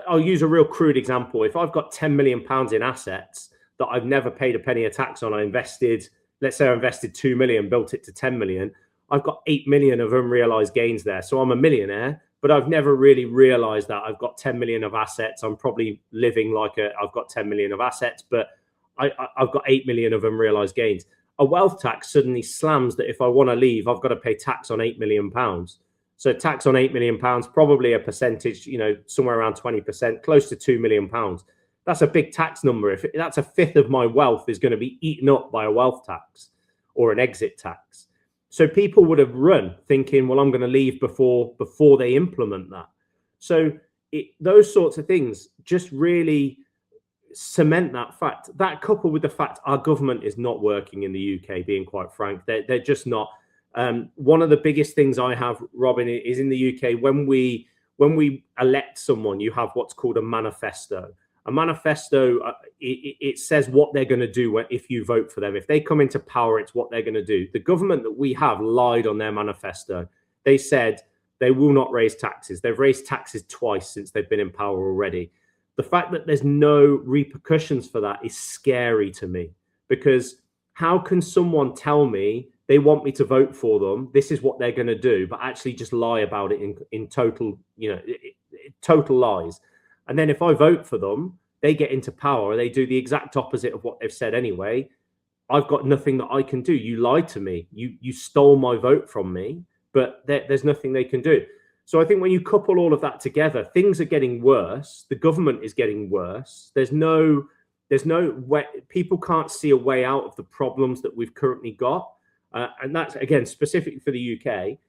I'll use a real crude example. If I've got 10 million pounds in assets that I've never paid a penny of tax on, let's say I invested 2 million, built it to 10 million. I've got 8 million of unrealized gains there. So I'm a millionaire, but I've never really realized that I've got 10 million of assets. I'm probably living like I've got 10 million of assets, but I've got 8 million of unrealized gains. A wealth tax suddenly slams that if I want to leave, I've got to pay tax on 8 million pounds. So tax on 8 million pounds, probably a percentage, somewhere around 20%, close to 2 million pounds. That's a big tax number. If that's a fifth of my wealth is going to be eaten up by a wealth tax or an exit tax. So people would have run thinking, well, I'm going to leave before they implement that. So those sorts of things just really cement that fact. That coupled with the fact our government is not working in the UK, being quite frank, they're just not. One of the biggest things I have, Robin, is in the UK, when we elect someone, you have what's called a manifesto. A manifesto, it says what they're going to do if you vote for them. If they come into power, it's what they're going to do. The government that we have lied on their manifesto. They said they will not raise taxes. They've raised taxes twice since they've been in power already. The fact that there's no repercussions for that is scary to me, because how can someone tell me they want me to vote for them, this is what they're going to do, but actually just lie about it in total, total lies. And then if I vote for them, they get into power, they do the exact opposite of what they've said anyway. I've got nothing that I can do. You lied to me. You stole my vote from me, but there's nothing they can do. So I think when you couple all of that together, things are getting worse. The government is getting worse. There's no way, people can't see a way out of the problems that we've currently got. And that's, again, specifically for the UK.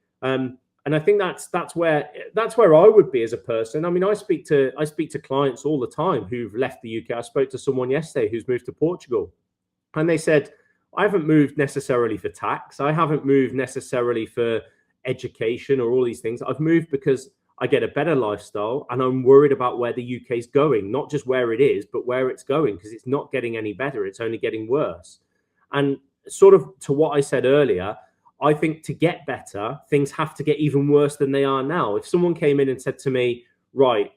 And I think that's where I would be as a person. I mean, I speak to clients all the time who've left the UK. I spoke to someone yesterday who's moved to Portugal, and they said, I haven't moved necessarily for tax. I haven't moved necessarily for education or all these things. I've moved because I get a better lifestyle, and I'm worried about where the UK is going, not just where it is, but where it's going, because it's not getting any better. It's only getting worse. And sort of to what I said earlier, I think to get better, things have to get even worse than they are now. If someone came in and said to me, right,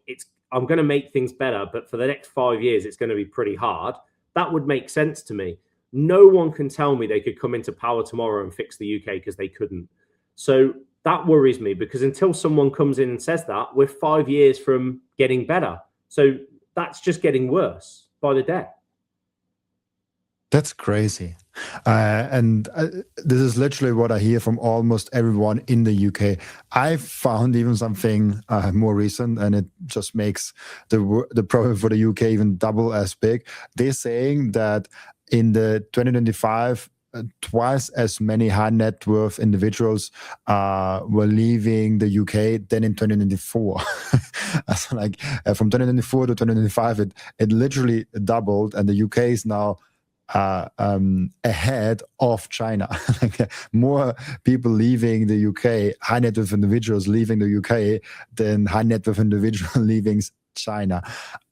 I'm going to make things better, but for the next 5 years, it's going to be pretty hard, that would make sense to me. No one can tell me they could come into power tomorrow and fix the UK, because they couldn't. So that worries me, because until someone comes in and says that, we're 5 years from getting better. So that's just getting worse by the day. That's crazy. And this is literally what I hear from almost everyone in the UK. I found even something more recent, and it just makes the problem for the UK even double as big. They're saying that in the 2025, twice as many high net worth individuals were leaving the UK than in 2024. So like from 2024 to 2025, it literally doubled, and the UK is now ahead of China. More people leaving the UK, high net worth individuals leaving the UK, than high net worth individuals leaving China.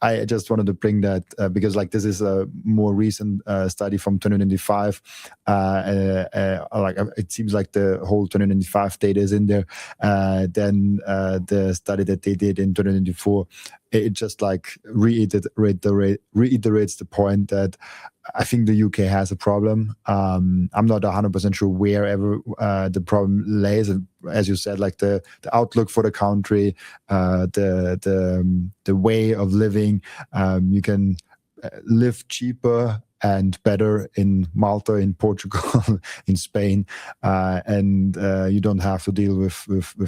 I just wanted to bring that because like this is a more recent study from 2025. It seems like the whole 2025 data is in there. Then the study that they did in 2024, it just like reiterates the point that I think the UK has a problem. I'm not 100% sure wherever the problem lays. As you said, like the outlook for the country, the way of living. You can live cheaper and better in Malta, in Portugal, in Spain, and you don't have to deal with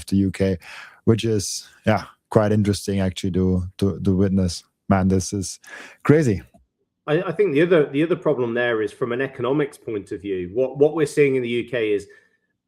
the UK, which is quite interesting actually to witness. Man, this is crazy. I think the other problem there is from an economics point of view. What we're seeing in the UK is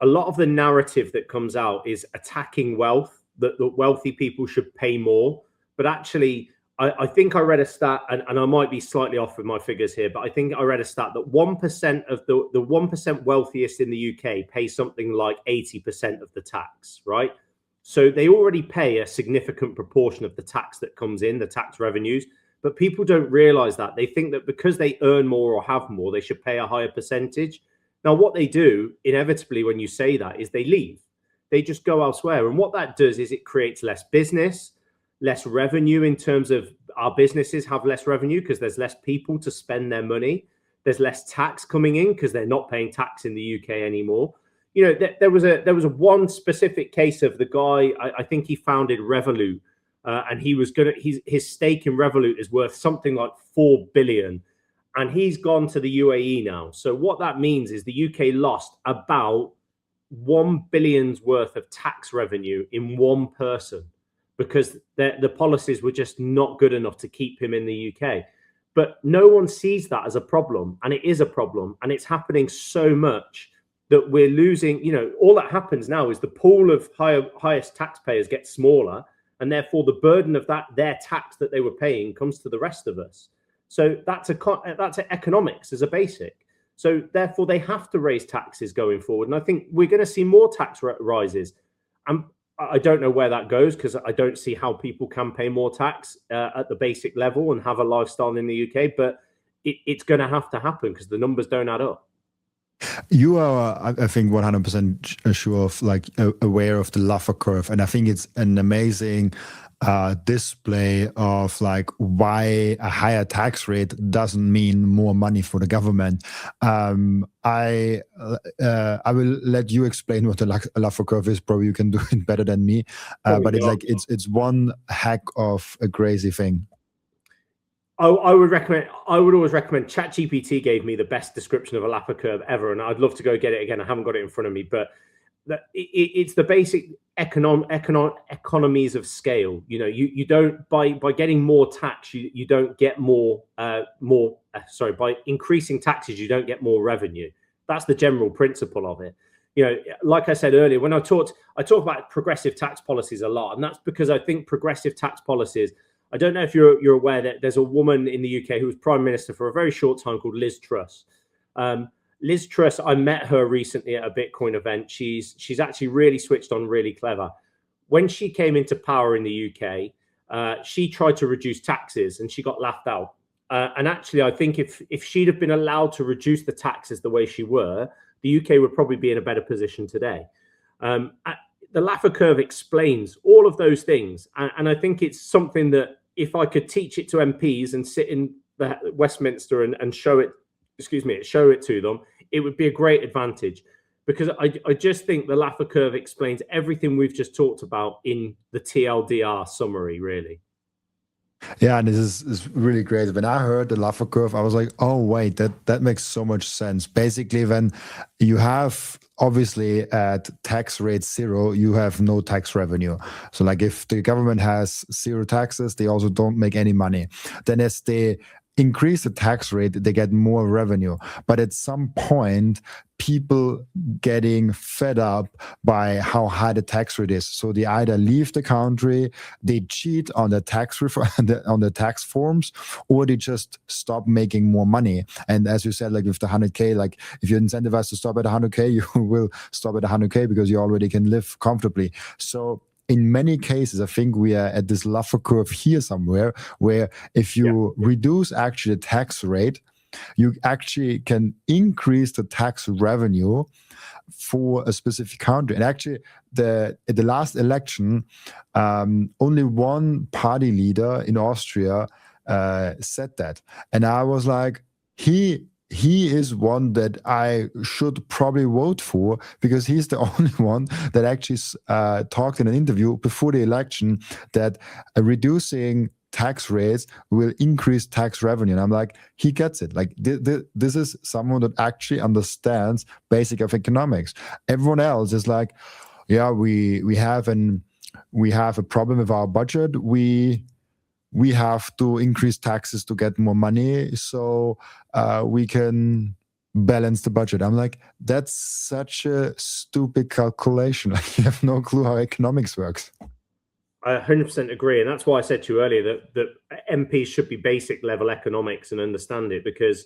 a lot of the narrative that comes out is attacking wealth, that wealthy people should pay more. But actually, I think I read a stat, and I might be slightly off with my figures here, but I think I read a stat that 1% of the 1% wealthiest in the UK pay something like 80% of the tax, right? So they already pay a significant proportion of the tax that comes in, the tax revenues. But people don't realize that. They think that because they earn more or have more, they should pay a higher percentage. Now, what they do inevitably when you say that is they leave. They just go elsewhere. And what that does is it creates less business, less revenue in terms of our businesses have less revenue because there's less people to spend their money. There's less tax coming in because they're not paying tax in the UK anymore. you know, there was a one specific case of the guy. I think he founded Revolut, and he was his stake in Revolut is worth something like 4 billion, and he's gone to the UAE now. So what that means is the UK lost about 1 billion's worth of tax revenue in one person, because the policies were just not good enough to keep him in the UK. But no one sees that as a problem, and it is a problem, and it's happening so much that we're losing. You know, all that happens now is the pool of highest taxpayers gets smaller, and therefore the burden of their tax that they were paying comes to the rest of us. So that's economics as a basic. So therefore they have to raise taxes going forward, and I think we're going to see more tax rises. And I don't know where that goes, because I don't see how people can pay more tax at the basic level and have a lifestyle in the UK. But it's going to happen because the numbers don't add up. You are, I think, 100% sure of, like, aware of the Laffer Curve, and I think it's an amazing display of, like, why a higher tax rate doesn't mean more money for the government. I will let you explain what the Laffer Curve is. Probably you can do it better than me, but it's like it's one heck of a crazy thing. I would always recommend. ChatGPT gave me the best description of a Laffer Curve ever, and I'd love to go get it again. I haven't got it in front of me, but it's the basic economies of scale. You know, you don't, by getting more tax, you don't get by increasing taxes, you don't get more revenue. That's the general principle of it. You know, like I said earlier, when I talk about progressive tax policies a lot, and that's because I think progressive tax policies. I don't know if you're aware that there's a woman in the UK who was Prime Minister for a very short time called Liz Truss. Liz Truss, I met her recently at a Bitcoin event. She's actually really switched on, really clever. When she came into power in the UK, she tried to reduce taxes and she got laughed out. And actually, I think if she'd have been allowed to reduce the taxes the way she were, the UK would probably be in a better position today. The Laffer Curve explains all of those things. And I think it's something that if I could teach it to MPs and sit in the Westminster and show it to them, it would be a great advantage, because I just think the Laffer Curve explains everything we've just talked about in the TLDR summary, really. Yeah, and this is really great. When I heard the Laffer Curve, I was like, oh, wait, that makes so much sense. Basically, when you have, obviously, at tax rate 0, you have no tax revenue. So, like, if the government has 0 taxes, they also don't make any money. Then as they increase the tax rate, they get more revenue. But at some point, people getting fed up by how high the tax rate is. So they either leave the country, they cheat on the tax on the tax forms, or they just stop making more money. And as you said, like with the 100K, like if you're incentivized to stop at 100K, you will stop at 100K because you already can live comfortably. So in many cases, I think we are at this Laffer Curve here somewhere, where if you reduce actually the tax rate, you actually can increase the tax revenue for a specific country. And actually, at the last election, only one party leader in Austria said that. And I was like, he is one that I should probably vote for, because he's the only one that actually talked in an interview before the election that reducing tax rates will increase tax revenue. And I'm like, he gets it. Like this is someone that actually understands basic of economics. Everyone else is like, yeah, we have a problem with our budget. We have to increase taxes to get more money so we can balance the budget. I'm like, that's such a stupid calculation. Like, you have no clue how economics works. I 100% agree. And that's why I said to you earlier that MPs should be basic level economics and understand it, because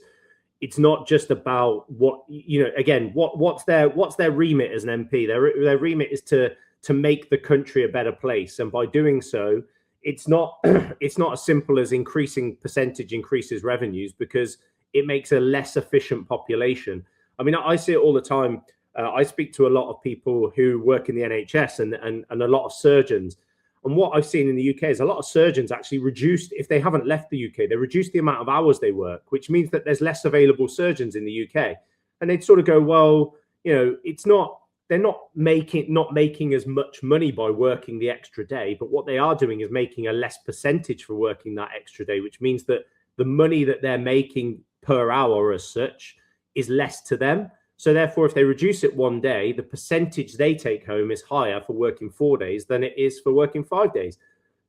it's not just about what, you know, again, what's their remit as an MP. Their remit is to make the country a better place. And by doing so, it's not as simple as increasing percentage increases revenues, because it makes a less efficient population. I mean, I see it all the time. I speak to a lot of people who work in the NHS and a lot of surgeons. And what I've seen in the UK is a lot of surgeons actually reduced, if they haven't left the UK, they reduced the amount of hours they work, which means that there's less available surgeons in the UK. And they'd sort of go, well, you know, it's not they're not making as much money by working the extra day, but what they are doing is making a less percentage for working that extra day, which means that the money that they're making per hour as such is less to them. So therefore, if they reduce it one day, the percentage they take home is higher for working 4 days than it is for working 5 days.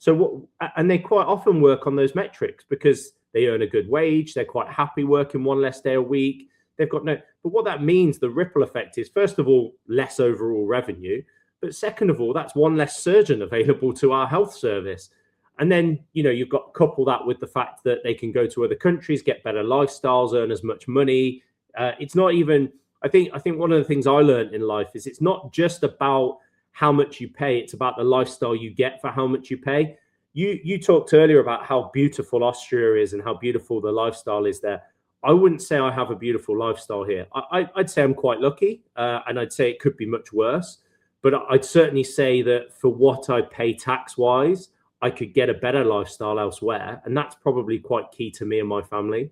And they quite often work on those metrics because they earn a good wage. They're quite happy working one less day a week. They've got but what that means, the ripple effect is, first of all, less overall revenue. But second of all, that's one less surgeon available to our health service. And then, you've got to couple that with the fact that they can go to other countries, get better lifestyles, earn as much money. It's not even, I think one of the things I learned in life is it's not just about how much you pay. It's about the lifestyle you get for how much you pay. You talked earlier about how beautiful Austria is and how beautiful the lifestyle is there. I wouldn't say I have a beautiful lifestyle here. I'd say I'm quite lucky, and I'd say it could be much worse. But I'd certainly say that for what I pay tax-wise, I could get a better lifestyle elsewhere. And that's probably quite key to me and my family.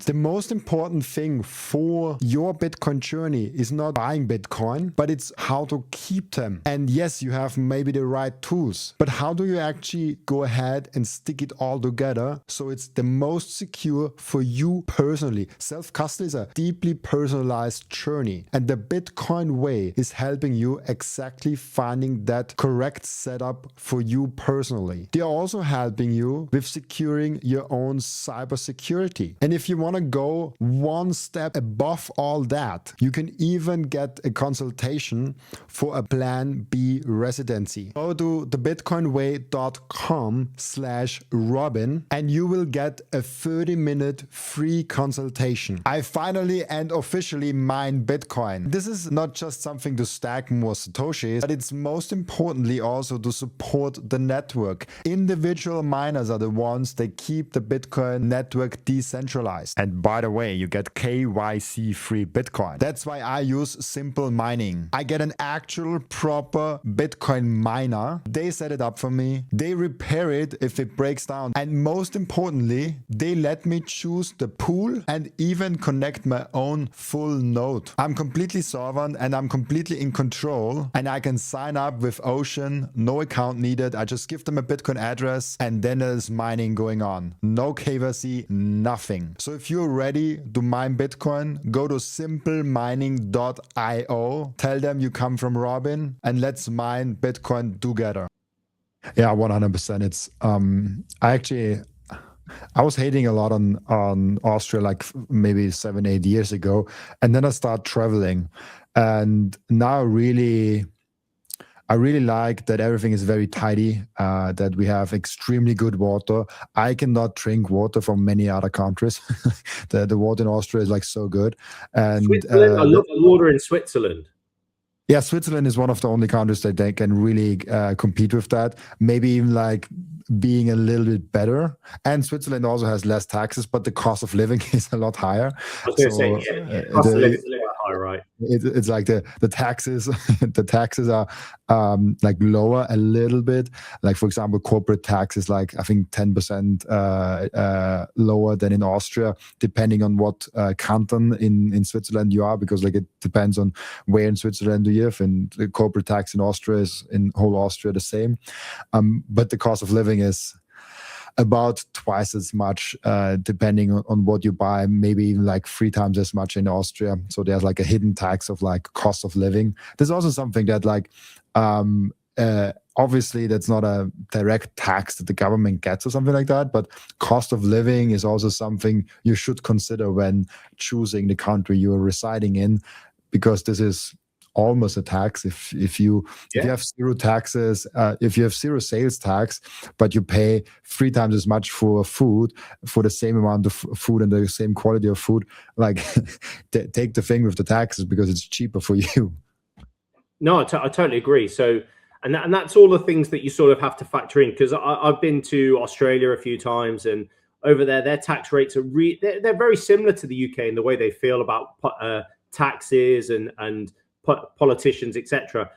The most important thing for your Bitcoin journey is not buying Bitcoin, but it's how to keep them. And yes, you have maybe the right tools, but how do you actually go ahead and stick it all together so it's the most secure for you personally? Self-custody is a deeply personalized journey, and the Bitcoin way is helping you exactly finding that correct setup for you personally. They are also helping you with securing your own cybersecurity. And if you want to go one step above all that, you can even get a consultation for a Plan B residency. Go to thebitcoinway.com/Robin and you will get a 30-minute free consultation. I finally and officially mine Bitcoin. This is not just something to stack more Satoshis, but it's most importantly also to support the network. Individual miners are the ones that keep the Bitcoin network decentralized. And by the way, you get KYC free Bitcoin. That's why I use Simple Mining. I get an actual proper Bitcoin miner. They set it up for me. They repair it if it breaks down. And most importantly, they let me choose the pool and even connect my own full node. I'm completely sovereign and I'm completely in control, and I can sign up with Ocean, no account needed. I just give them a Bitcoin address and then there's mining going on. No KYC, nothing. So if you're ready to mine Bitcoin, go to simplemining.io, tell them you come from Robin, and let's mine Bitcoin together. Yeah, 100%. It's I was hating a lot on Austria like maybe 7-8 years ago, and then I started traveling, and now I really like that everything is very tidy, that we have extremely good water. I cannot drink water from many other countries. The water in Austria is like so good. And Switzerland, I love the water in Switzerland. Yeah, Switzerland is one of the only countries that they can really compete with that. Maybe even like being a little bit better. And Switzerland also has less taxes, but the cost of living is a lot higher. I was going to say, yeah, cost of living is a little bit higher, right? It's like the taxes, the taxes are like lower a little bit. Like for example, corporate tax is like I think 10% lower than in Austria, depending on what canton in Switzerland you are, because like it depends on where in Switzerland you live. And the corporate tax in Austria is in whole Austria the same, but the cost of living is about twice as much, depending on what you buy, maybe even like 3 times as much in Austria. So there's like a hidden tax of like cost of living. There's also something that like, obviously that's not a direct tax that the government gets or something like that, but cost of living is also something you should consider when choosing the country you are residing in, because this is almost a tax. If you have zero taxes, if you have zero sales tax, but you pay 3 times as much for food, for the same amount of food and the same quality of food, like take the thing with the taxes because it's cheaper for you. No, I totally agree. So, and that's all the things that you sort of have to factor in, because I've been to Australia a few times, and over there, their tax rates are they're very similar to the UK in the way they feel about taxes and politicians, etc.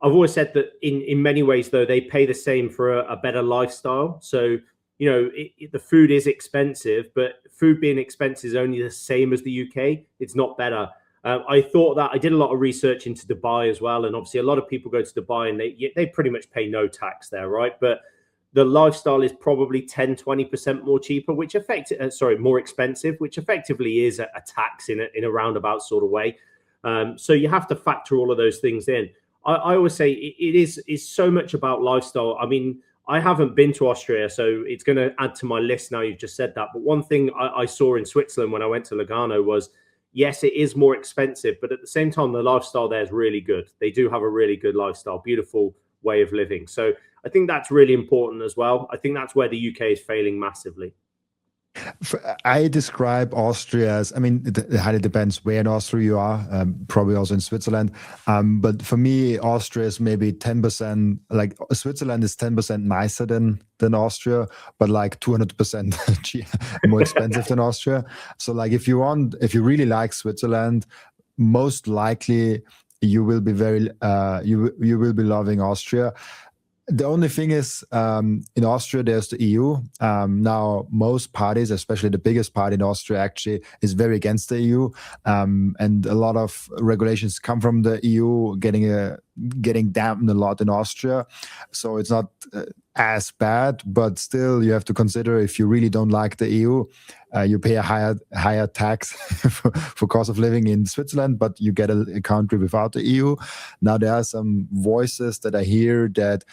I've always said that in many ways, though, they pay the same for a better lifestyle. So, you know, the food is expensive, but food being expensive is only the same as the UK. It's not better. I thought that I did a lot of research into Dubai as well, and obviously a lot of people go to Dubai and they pretty much pay no tax there, right? But the lifestyle is probably 10-20% more cheaper, which more expensive, which effectively is a tax in a roundabout sort of way. So you have to factor all of those things in. I always say it is so much about lifestyle. I mean, I haven't been to Austria, so it's going to add to my list now you've just said that. But one thing I saw in Switzerland when I went to Lugano was, yes, it is more expensive, but at the same time, the lifestyle there is really good. They do have a really good lifestyle, beautiful way of living. So I think that's really important as well. I think that's where the UK is failing massively. I describe Austria as, I mean, it highly depends where in Austria you are, probably also in Switzerland. But for me, Austria is maybe 10%, like Switzerland is 10% nicer than Austria, but like 200% more expensive than Austria. So like if you really like Switzerland, most likely you will be you will be loving Austria. The only thing is, in Austria, there's the EU. Now, most parties, especially the biggest party in Austria, actually is very against the EU. And a lot of regulations come from the EU, getting dampened a lot in Austria. So it's not as bad, but still you have to consider, if you really don't like the EU, you pay a higher tax for cost of living in Switzerland, but you get a country without the EU. Now there are some voices that I hear that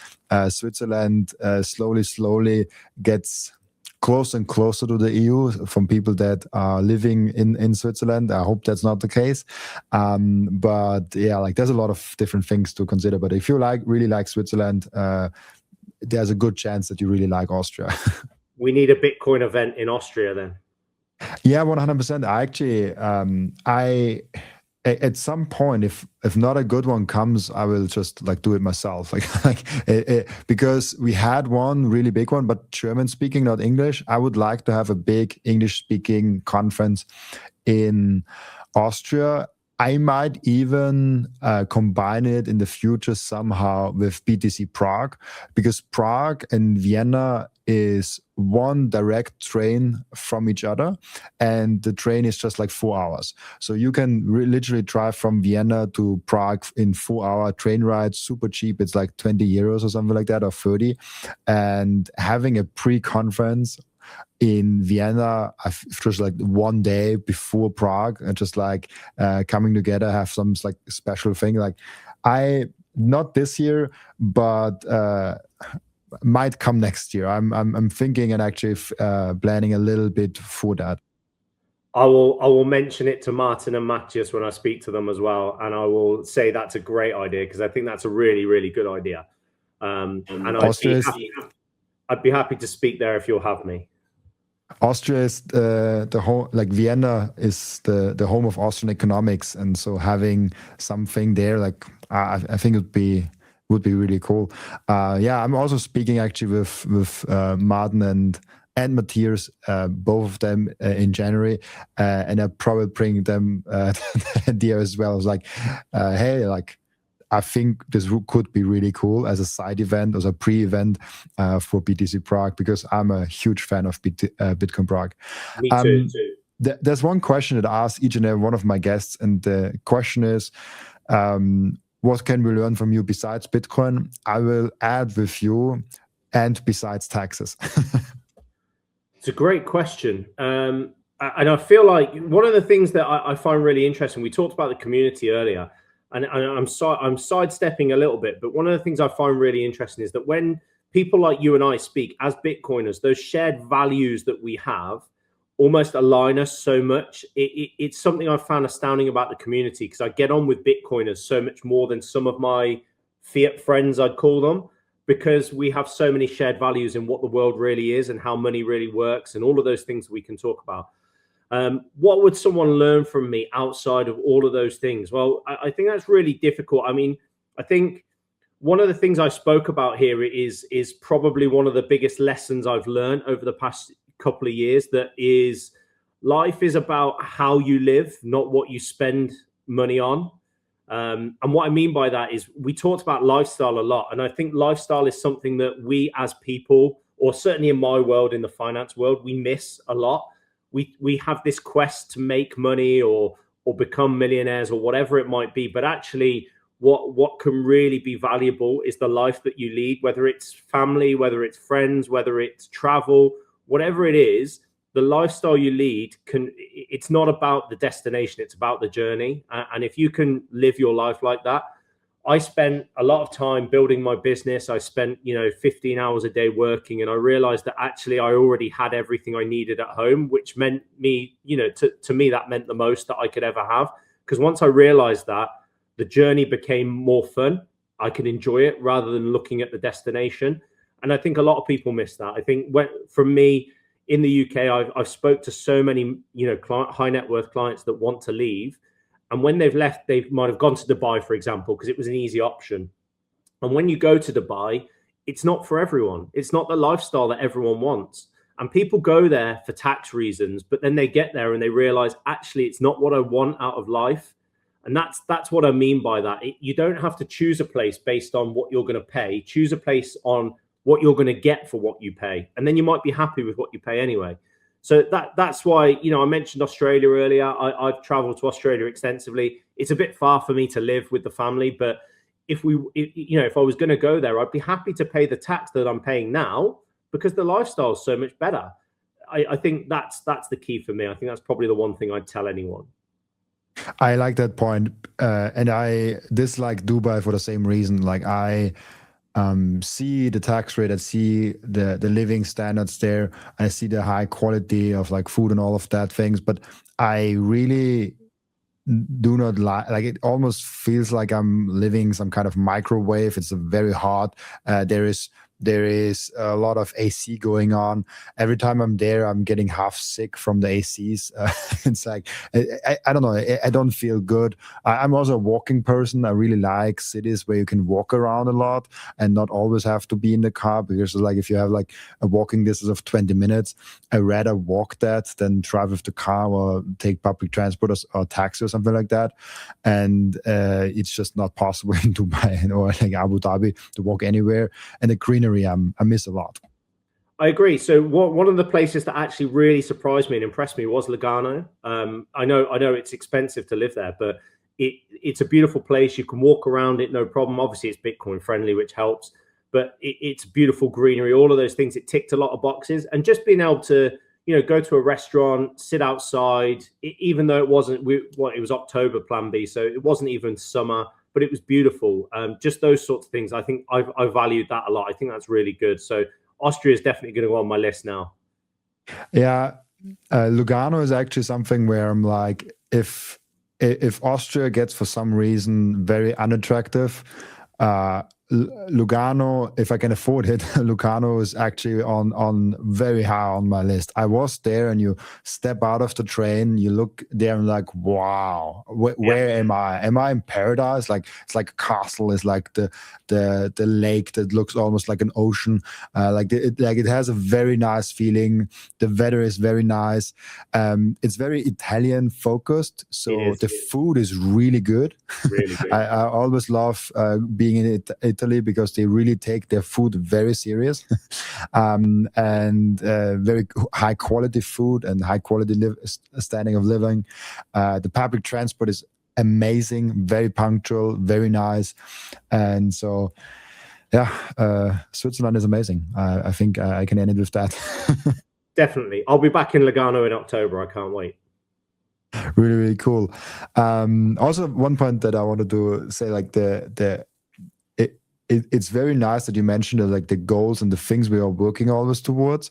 Switzerland slowly gets closer and closer to the EU from people that are living in Switzerland. I hope that's not the case. But yeah, like there's a lot of different things to consider. But if you really like Switzerland, there's a good chance that you really like Austria. We need a Bitcoin event in Austria then. Yeah, 100%. I actually, at some point, if not a good one comes, I will just like do it myself. Because we had one really big one, but German speaking, not English. I would like to have a big English speaking conference in Austria. I might even combine it in the future somehow with BTC Prague, because Prague and Vienna is one direct train from each other, and the train is just like 4 hours. So you can literally drive from Vienna to Prague in 4-hour train ride, super cheap. It's like 20 euros or something like that, or 30. And having a pre-conference in Vienna, just like one day before Prague, and just like coming together, have some like special thing. Like not this year, but might come next year. I'm thinking and actually planning a little bit for that. I will mention it to Martin and Matthias when I speak to them as well, and I will say that's a great idea, because I think that's a really, really good idea. And I'd be happy to speak there if you'll have me. Austria is the home, like Vienna is the home of Austrian economics, and so having something there, like I think would be really cool. Yeah, I'm also speaking actually with Martin and Matthias, both of them in January, and I'll probably bring them the idea as well. I was like, hey, like, I think this could be really cool as a side event, as a pre-event for BTC Prague, because I'm a huge fan of Bitcoin Prague. Me too. There's one question that I ask each and every one of my guests, and the question is, what can we learn from you besides Bitcoin? I will add with you, and besides taxes. It's a great question. And I feel like one of the things that I find really interesting, we talked about the community earlier, and I'm sidestepping a little bit, but one of the things I find really interesting is that when people like you and I speak as Bitcoiners, those shared values that we have almost align us so much. It's something I've found astounding about the community, because I get on with Bitcoiners so much more than some of my fiat friends, I'd call them, because we have so many shared values in what the world really is and how money really works and all of those things we can talk about. What would someone learn from me outside of all of those things? Well, I think that's really difficult. I mean, I think one of the things I spoke about here is probably one of the biggest lessons I've learned over the past couple of years, that is, life is about how you live, not what you spend money on. And what I mean by that is, we talked about lifestyle a lot, and I think lifestyle is something that we as people, or certainly in my world, in the finance world, we miss a lot. We have this quest to make money or or become millionaires or whatever it might be. But actually, what can really be valuable is the life that you lead, whether it's family, whether it's friends, whether it's travel, whatever it is. The lifestyle you lead it's not about the destination, it's about the journey. And if you can live your life like that, I spent a lot of time building my business. I spent, 15 hours a day working, and I realized that actually I already had everything I needed at home, which meant me, to me, that meant the most that I could ever have. Because once I realized that, the journey became more fun. I could enjoy it rather than looking at the destination. And I think a lot of people miss that. I think from me in the UK, I've spoke to so many, high net worth clients that want to leave. And when they've left, they might have gone to Dubai, for example, because it was an easy option. And when you go to Dubai, it's not for everyone. It's not the lifestyle that everyone wants. And people go there for tax reasons, but then they get there and they realize, actually, it's not what I want out of life. And that's what I mean by that. You don't have to choose a place based on what you're going to pay. Choose a place on what you're going to get for what you pay. And then you might be happy with what you pay anyway. So that's why, I mentioned Australia earlier. I've traveled to Australia extensively. It's a bit far for me to live with the family, but if I was going to go there, I'd be happy to pay the tax that I'm paying now because the lifestyle is so much better. I think that's the key for me. I think that's probably the one thing I'd tell anyone. I like that point. And I dislike Dubai for the same reason. Like I see the tax rate, I see the living standards there, I see the high quality of like food and all of that things, but I really do not like it. Almost feels like I'm living some kind of microwave. It's very hot. There is a lot of AC going on. Every time I'm there, I'm getting half sick from the ACs. It's like, I don't know. I don't feel good. I'm also a walking person. I really like cities where you can walk around a lot and not always have to be in the car, because like if you have like a walking distance of 20 minutes, I'd rather walk that than drive with the car or take public transport or taxi or something like that. And it's just not possible in Dubai or like Abu Dhabi to walk anywhere. And the greenery I miss a lot. I agree. So one of the places that actually really surprised me and impressed me was Lugano. I know it's expensive to live there, but it's a beautiful place. You can walk around it, no problem. Obviously, it's Bitcoin friendly, which helps. But it's beautiful greenery, all of those things. It ticked a lot of boxes, and just being able to go to a restaurant, sit outside, even though it was October, Plan B, so it wasn't even summer. But it was beautiful. Just those sorts of things. I think I valued that a lot. I think that's really good. So Austria is definitely going to go on my list now. Yeah, Lugano is actually something where I'm like, if Austria gets for some reason very unattractive, Lugano, if I can afford it, Lugano is actually on very high on my list. I was there, and you step out of the train, you look there and like, wow, where am I? Am I in paradise? Like it's like a castle. It's like the lake that looks almost like an ocean. It has a very nice feeling. The weather is very nice. It's very Italian focused, so the food is really good. Really good. I always love being in Italy because they really take their food very serious, and very high quality food and high quality standing of living. The public transport is amazing, very punctual, very nice, and so Switzerland is amazing. I think I can end it with that. Definitely, I'll be back in Lugano in October. I can't wait. Really, really cool. Also, one point that I wanted to say, like it's very nice that you mentioned like the goals and the things we are working always towards.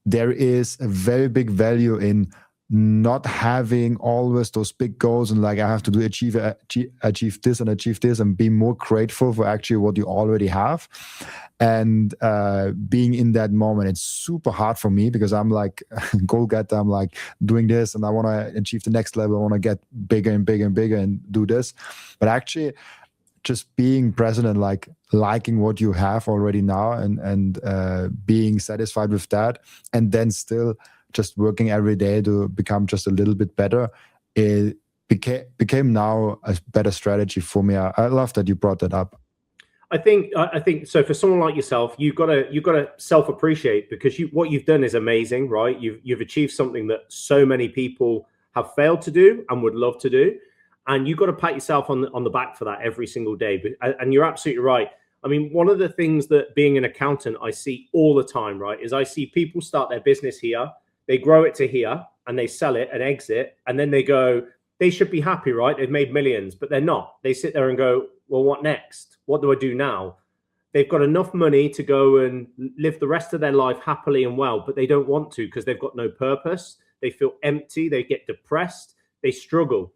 There is a very big value in not having always those big goals and like I have to achieve this and be more grateful for actually what you already have. And being in that moment, it's super hard for me because I'm like goal getter. I'm like doing this and I want to achieve the next level. I want to get bigger and bigger and bigger and do this. But actually, just being present and like liking what you have already now and being satisfied with that, and then still just working every day to become just a little bit better, it became now a better strategy for me. I love that you brought that up. I think so. For someone like yourself, you've got to self-appreciate, because what you've done is amazing, right? You've achieved something that so many people have failed to do and would love to do. And you've got to pat yourself on the back for that every single day. And you're absolutely right. I mean, one of the things that being an accountant I see all the time, right, is I see people start their business here, they grow it to here, and they sell it and exit, and then they go, they should be happy, right? They've made millions, but they're not. They sit there and go, well, what next? What do I do now? They've got enough money to go and live the rest of their life happily and well, but they don't want to because they've got no purpose. They feel empty. They get depressed. They struggle.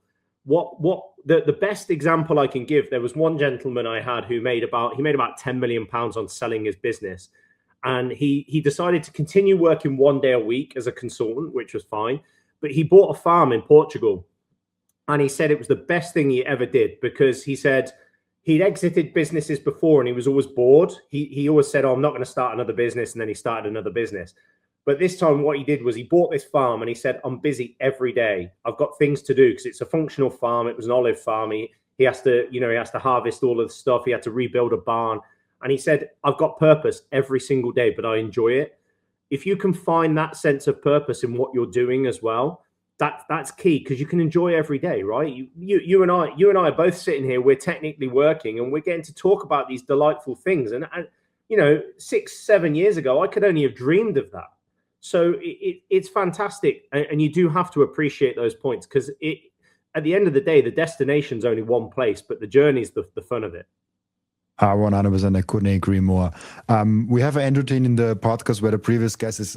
The best example I can give, there was one gentleman I had who made about 10 million pounds on selling his business. And he decided to continue working 1 day a week as a consultant, which was fine. But he bought a farm in Portugal. And he said it was the best thing he ever did, because he said he'd exited businesses before and he was always bored. He always said, oh, I'm not going to start another business. And then he started another business. But this time what he did was he bought this farm and he said, I'm busy every day. I've got things to do because it's a functional farm. It was an olive farm. He has to harvest all of the stuff. He had to rebuild a barn. And he said, I've got purpose every single day, but I enjoy it. If you can find that sense of purpose in what you're doing as well, that's key, because you can enjoy every day, right? You and I are both sitting here. We're technically working and we're getting to talk about these delightful things. And 6-7 years ago, I could only have dreamed of that. So it's fantastic. And you do have to appreciate those points, because at the end of the day, the destination's only one place, but the journey's the fun of it. 100%. I couldn't agree more. We have an end routine in the podcast where the previous guest is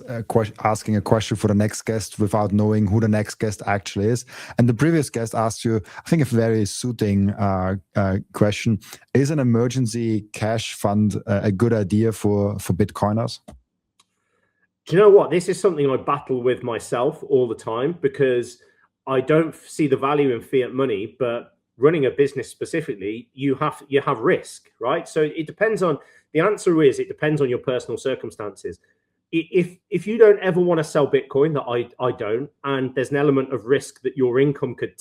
asking a question for the next guest without knowing who the next guest actually is. And the previous guest asked you, I think, a very suiting question. Is an emergency cash fund a good idea for Bitcoiners? Do you know what? This is something I battle with myself all the time, because I don't see the value in fiat money, but running a business specifically, you have risk, right? So it depends on, the answer is, it depends on your personal circumstances. If you don't ever want to sell Bitcoin, that I don't, and there's an element of risk that your income could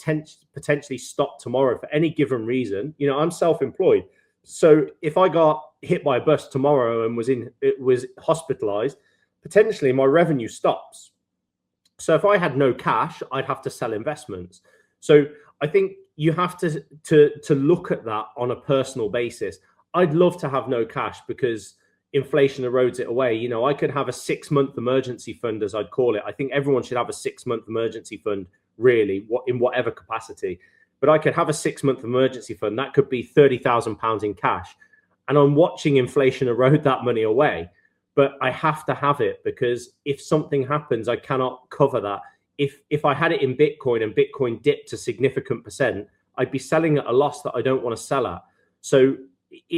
potentially stop tomorrow for any given reason. I'm self-employed. So if I got hit by a bus tomorrow and was hospitalized, potentially my revenue stops. So if I had no cash, I'd have to sell investments. So I think you have to look at that on a personal basis. I'd love to have no cash because inflation erodes it away. I could have a 6-month emergency fund, as I'd call it. I think everyone should have a 6-month emergency fund, really, in whatever capacity. But I could have a 6-month emergency fund. That could be £30,000 in cash. And I'm watching inflation erode that money away. But I have to have it, because if something happens, I cannot cover that. If I had it in Bitcoin and Bitcoin dipped a significant percent, I'd be selling at a loss that I don't want to sell at. So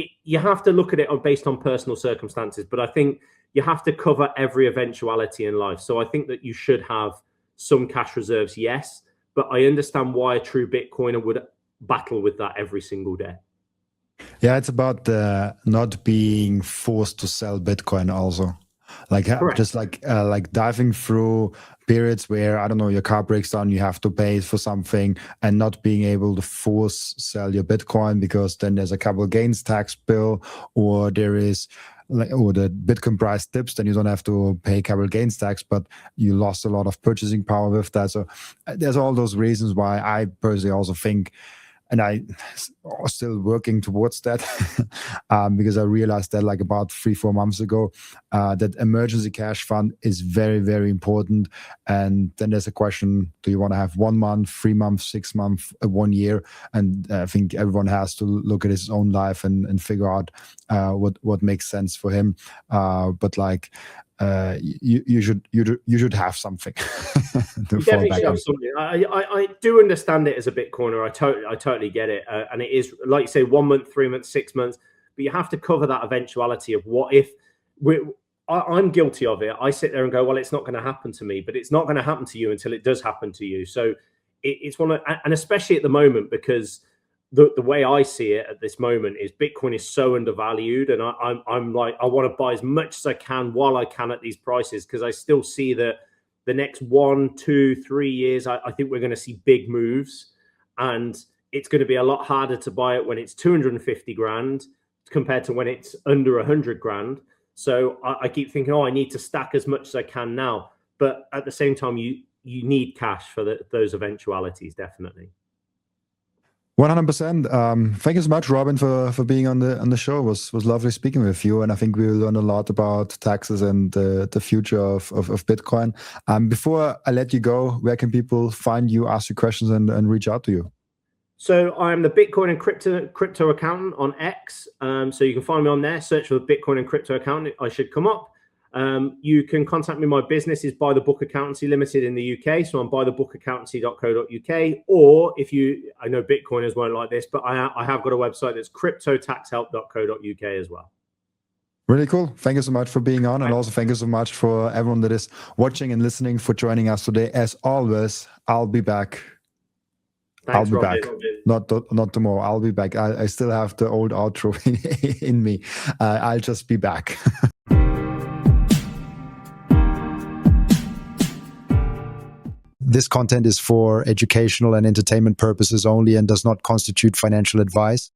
you have to look at it based on personal circumstances. But I think you have to cover every eventuality in life. So I think that you should have some cash reserves, yes. But I understand why a true Bitcoiner would battle with that every single day. Yeah, it's about not being forced to sell Bitcoin also. Just like diving through periods where, I don't know, your car breaks down, you have to pay for something, and not being able to force sell your Bitcoin because then there's a capital gains tax bill, or there is, or the Bitcoin price dips, then you don't have to pay capital gains tax, but you lost a lot of purchasing power with that. So there's all those reasons why I personally also think, and I are still working towards that because I realized that like about 3-4 months ago, that emergency cash fund is very, very important. And then there's a question, do you want to have 1 month, 3 months, 6 months, 1 year? And I think everyone has to look at his own life and figure out what makes sense for him. But like, you should have something. You definitely should have something. I do understand it as a Bitcoiner. I totally get it, and it is, like you say, 1 month, 3 months, 6 months. But you have to cover that eventuality of what if. I'm guilty of it. I sit there and go, well, it's not going to happen to me, but it's not going to happen to you until it does happen to you. So it's one of, and especially at the moment, because the way I see it at this moment is Bitcoin is so undervalued, and I'm like, I want to buy as much as I can while I can at these prices, because I still see that the next 1, 2, 3 years, I think we're going to see big moves, and it's going to be a lot harder to buy it when it's 250 grand compared to when it's under 100 grand. So I keep thinking, oh, I need to stack as much as I can now. But at the same time, you need cash for those eventualities, definitely. 100%. Thank you so much, Robin, for being on the show. It was lovely speaking with you, and I think we learned a lot about taxes and the future of Bitcoin. Before I let you go, where can people find you, ask you questions, and reach out to you? So I'm the Bitcoin and crypto accountant on X. So you can find me on there. Search for the Bitcoin and crypto accountant. I should come up. You can contact me. My business is By the Book Accountancy Limited in the UK. So I'm bythebookaccountancy.co.uk. Or I know Bitcoiners won't like this, but I have got a website that's cryptotaxhelp.co.uk as well. Really cool. Thank you so much for being on. And also thank you so much for everyone that is watching and listening for joining us today. As always, I'll be back. Thanks, I'll be Robin. back. Not tomorrow. I'll be back. I still have the old outro in me. I'll just be back. This content is for educational and entertainment purposes only and does not constitute financial advice.